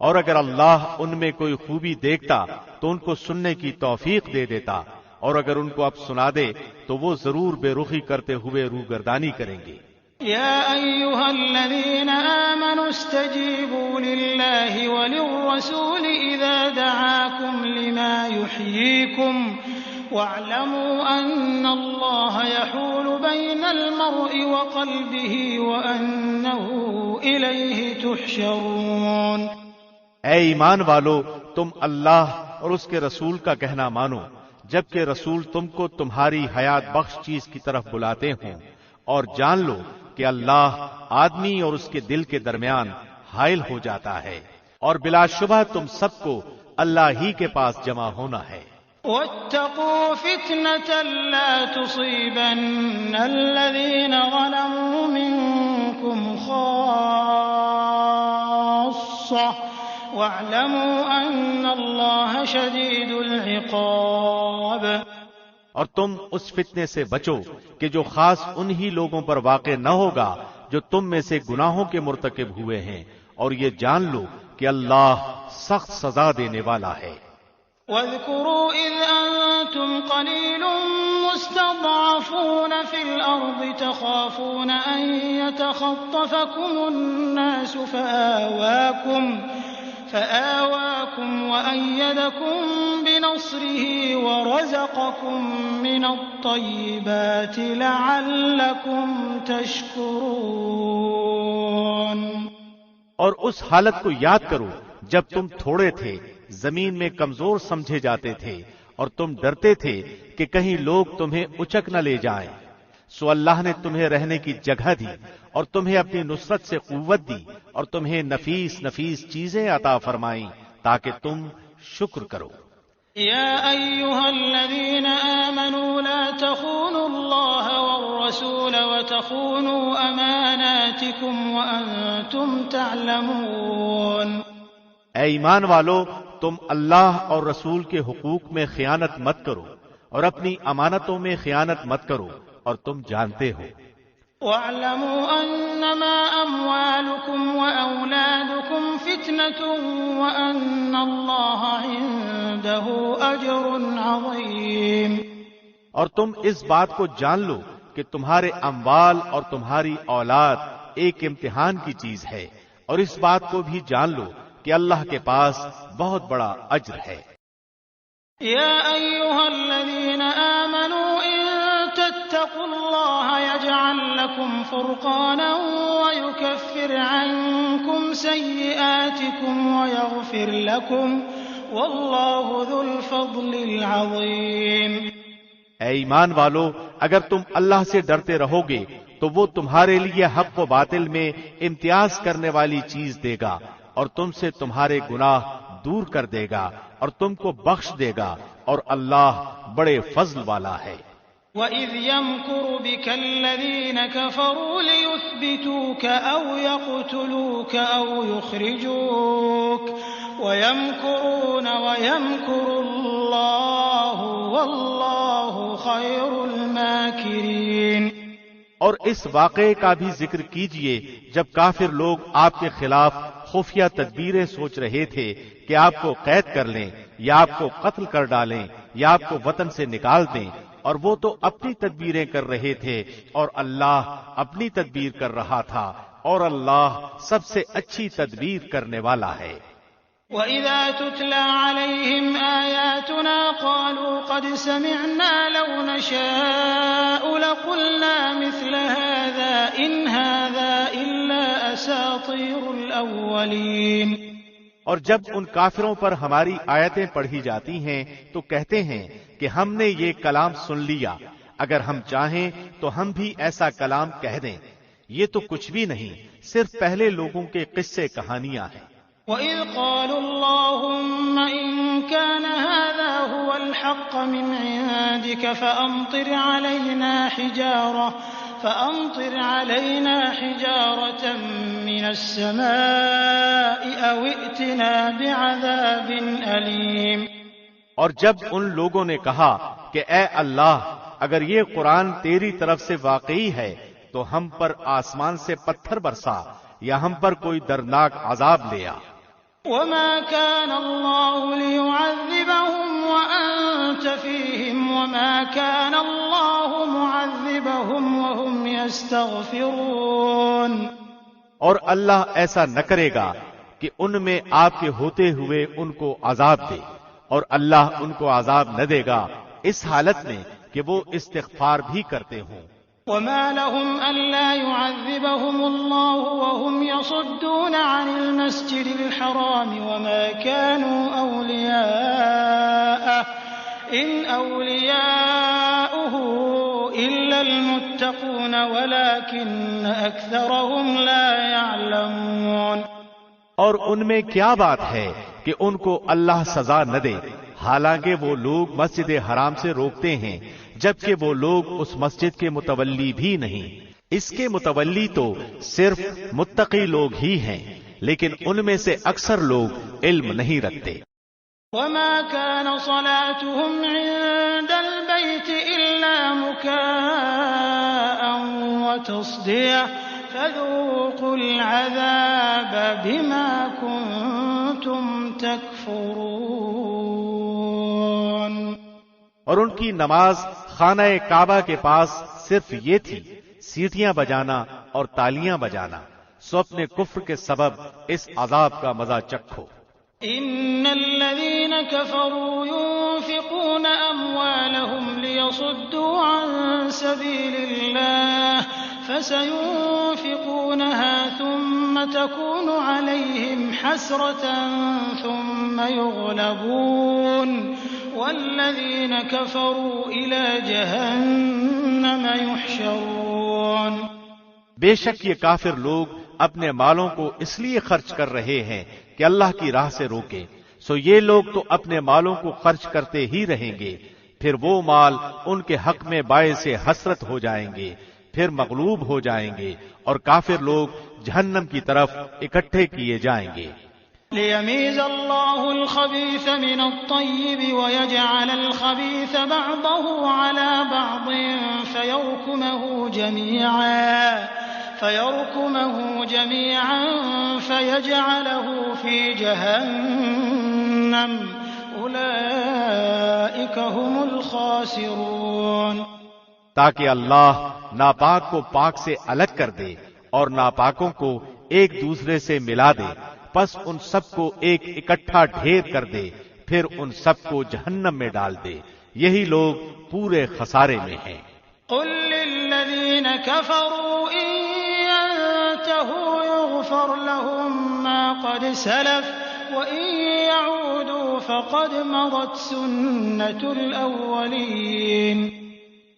اور اگر اللہ ان میں کوئی خوبی دیکھتا تو ان کو سننے کی توفیق دے دیتا، اور اگر ان کو اب سنا دے تو وہ ضرور بے رخی کرتے ہوئے روگردانی کریں گے۔ يا أيها الذين آمنوا استجيبوا لله وللرسول إذا دعاكم لما يحييكم واعلموا أن الله يحول بين المرء وقلبه وأنه إليه تحشرون۔ اے ایمان والو، تم اللہ اور اس کے رسول کا کہنا مانو جبکہ رسول تم کو تمہاری حیات بخش چیز کی طرف بلاتے ہوں، اور جان لو کہ اللہ آدمی اور اس کے دل کے درمیان حائل ہو جاتا ہے، اور بلا شبہ تم سب کو اللہ ہی کے پاس جمع ہونا ہے۔ واتقوا فتنة لا تصيبن الذين ظلموا منكم خاصة واعلموا أن الله شديد العقاب۔ اور تم اس فتنے سے بچو کہ جو خاص انہی لوگوں پر واقع نہ ہوگا جو تم میں سے گناہوں کے مرتکب ہوئے ہیں، اور یہ جان لو کہ اللہ سخت سزا دینے والا ہے۔ واذكروا إذ أنتم قليل مستضعفون في الأرض تخافون أن يتخطفكم الناس فآواكم وأيدكم بنصره ورزقكم من الطيبات لعلكم تشكرون۔ اور اس حالت کو یاد کرو جب تم تھوڑے تھے، زمین میں کمزور سمجھے جاتے تھے، اور تم ڈرتے تھے کہ کہیں لوگ تمہیں اچک نہ لے جائیں، سو اللہ نے تمہیں رہنے کی جگہ دی اور تمہیں اپنی نصرت سے قوت دی اور تمہیں نفیس نفیس چیزیں عطا فرمائیں تاکہ تم شکر کرو۔ يا أيها الذين آمنوا لا تخونوا الله والرسول وتخونوا أماناتكم وأنتم تعلمون۔ اے ایمان والو، تم اللہ اور رسول کے حقوق میں خیانت مت کرو اور اپنی امانتوں میں خیانت مت کرو اور تم جانتے ہو۔ واعلموا انما اموالكم واولادكم فتنة وان الله عنده اجر عظيم۔ اور تم اس بات کو جان لو کہ تمہارے اموال اور تمہاری اولاد ایک امتحان کی چیز ہے، اور اس بات کو بھی جان لو کہ اللہ کے پاس بہت بڑا اجر ہے۔ يا أيها الذين آمنوا إن تتقوا الله يجعل لكم فرقانا ويكفر عنكم سيئاتكم ويغفر لكم والله ذو الفضل العظيم۔ اے ایمان والو، اگر تم اللہ سے ڈرتے رہو گے تو وہ تمہارے لیے حق و باطل میں امتیاز کرنے والی چیز دے گا، اور تم سے تمہارے گناہ دور کر دے گا اور تم کو بخش دے گا، اور اللہ بڑے فضل والا ہے۔ وَإِذْ يَمْكُرُ بِكَ الَّذِينَ كَفَرُوا لِيُثْبِتُوكَ أَوْ يَقْتُلُوكَ أَوْ يُخْرِجُوكَ وَيَمْكُرُونَ وَيَمْكُرُ اللَّهُ وَاللَّهُ خَيْرُ الْمَاكِرِينَ۔ اور اس واقعے کا بھی ذکر کیجئے جب کافر لوگ آپ کے خلاف خفیہ تدبیریں سوچ رہے تھے کہ آپ کو قید کر لیں یا آپ کو قتل کر ڈالیں یا آپ کو وطن سے نکال دیں، اور وہ تو اپنی تدبیریں کر رہے تھے اور اللہ اپنی تدبیر کر رہا تھا، اور اللہ سب سے اچھی تدبیر کرنے والا ہے۔ وَإِذَا تُتْلَىٰ عَلَيْهِمْ آيَاتُنَا قَالُوا قَدْ سَمِعْنَا لَوْ نَشَاءُ لَقُلْنَا مِثْلَ هَٰذَا إِنْ هَٰذَا إِلَّا أَسَاطِيرُ الْأَوَّلِينَ۔ اور جب ان کافروں پر ہماری آیتیں پڑھی جاتی ہیں تو کہتے ہیں کہ ہم نے یہ کلام سن لیا، اگر ہم چاہیں تو ہم بھی ایسا کلام کہہ دیں، یہ تو کچھ بھی نہیں، صرف پہلے لوگوں کے قصے کہانیاں ہیں۔ وَإِذْ قَالُوا اللَّهُمَّ إِن كَانَ هَٰذَا هُوَ الْحَقَّ مِنْ عِندِكَ فَأَمْطِرْ عَلَيْنَا حِجَارَةً مِّنَ السَّمَاءِ أَوْ ائْتِنَا بِعَذَابٍ أَلِيمٍ۔ اور جب ان لوگوں نے کہا کہ اے اللہ، اگر یہ قرآن تیری طرف سے واقعی ہے تو ہم پر آسمان سے پتھر برسا یا ہم پر کوئی دردناک عذاب لے آ۔ وَمَا كَانَ اللَّهُ لِيُعَذِّبَهُمْ وَأَنتَ فِيهِمْ وَمَا كَانَ اللَّهُ مُعَذِّبَهُمْ وَهُمْ يَسْتَغْفِرُونَ۔ اور اللہ ایسا نہ کرے گا کہ ان میں آپ کے ہوتے ہوئے ان کو عذاب دے، اور اللہ ان کو عذاب نہ دے گا اس حالت میں کہ وہ استغفار بھی کرتے ہوں۔ وَمَا لَهُمْ أَلَّا يُعَذِّبَهُمُ اللَّهُ وَهُمْ يَصُدُّونَ عَنِ الْمَسْجِدِ الْحَرَامِ وَمَا كَانُوا أَوْلِيَاءَهُ إِنْ أَوْلِيَاؤُهُ إِلَّا الْمُتَّقُونَ وَلَٰكِنَّ أَكْثَرَهُمْ لَا يَعْلَمُونَ۔ اور ان میں کیا بات ہے کہ ان کو اللہ سزا نہ دے، حالانکہ وہ لوگ مسجد حرام سے روکتے ہیں، جبکہ وہ لوگ اس مسجد کے متولی بھی نہیں۔ اس کے متولی تو صرف متقی لوگ ہی ہیں، لیکن ان میں سے اکثر لوگ علم نہیں رکھتے۔ وَمَا كَانَ صَلَاتُهُمْ عِندَ الْبَيْتِ إِلَّا مُكَاءً وَتَصْدِيَةً فَذُوقُوا الْعَذَابَ بِمَا كُنتُمْ تَكْفُرُونَ۔ اور ان کی نماز خانہ کعبہ کے پاس صرف یہ تھی، سیٹیاں بجانا اور تالیاں بجانا، سو اپنے کفر کے سبب اس عذاب کا مزہ چکھو۔ ان الذين كفروا ينفقون اموالهم ليصدوا عن سبيل الله فسينفقونها ثم تكون عليهم حسرة ثم يغلبون والذين كفروا إلى جهنم يحشرون۔ بے شک یہ کافر لوگ اپنے مالوں کو اس لیے خرچ کر رہے ہیں کہ اللہ کی راہ سے روکے، سو یہ لوگ تو اپنے مالوں کو خرچ کرتے ہی رہیں گے، پھر وہ مال ان کے حق میں باعث حسرت ہو جائیں گے، پھر مغلوب ہو جائیں گے، اور کافر لوگ جہنم کی طرف اکٹھے کیے جائیں گے۔ ليميز الله الخبيث من الطيب ويجعل الخبيث بعضه على بعض فيركمه جميعا فيجعله في جهنم أولئك هم الخاسرون۔ تاکہ اللہ ناپاک کو پاک سے الگ کر دے اور ناپاکوں کو ایک دوسرے سے ملا دے، پس ان سب کو ایک اکٹھا ڈھیر کر دے، پھر ان سب کو جہنم میں ڈال دے، یہی لوگ پورے خسارے میں ہیں۔ قل للذین كفروا ان ينتهوا يغفر لهم ما قد سلف وان يعودوا فقد مضت سنة الاولین۔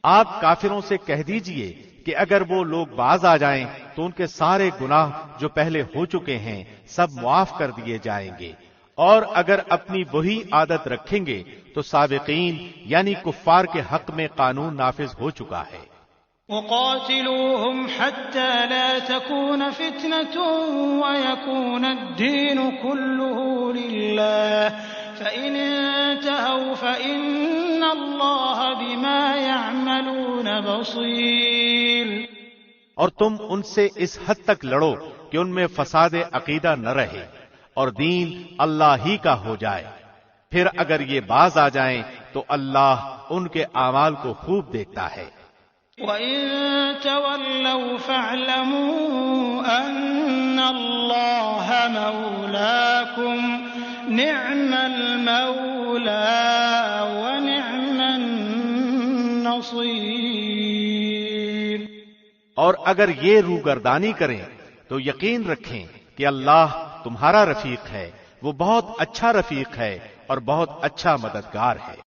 آپ کافروں سے کہہ دیجئے کہ اگر وہ لوگ باز آ جائیں تو ان کے سارے گناہ جو پہلے ہو چکے ہیں سب معاف کر دیے جائیں گے، اور اگر اپنی وہی عادت رکھیں گے تو سابقین یعنی کفار کے حق میں قانون نافذ ہو چکا ہے۔ وقاتلوهم حتى لا تكون فتنة ويكون الدين كله لله فإن انتهوا فإن الله بما يعملون بصير۔ اور تم ان سے اس حد تک لڑو کہ ان میں فساد عقیدہ نہ رہے اور دین اللہ ہی کا ہو جائے، پھر اگر یہ باز آ جائیں تو اللہ ان کے اعمال کو خوب دیکھتا ہے۔ وَإِن تَوَلَّوْا فَاعْلَمُوا أَنَّ اللَّهَ مَوْلَاكُمْ نِعْمَ الْمَوْلَىٰ وَنِعْمَ النَّصِيرُ۔ اور اگر یہ روگردانی کریں تو یقین رکھیں کہ اللہ تمہارا رفیق ہے، وہ بہت اچھا رفیق ہے اور بہت اچھا مددگار ہے۔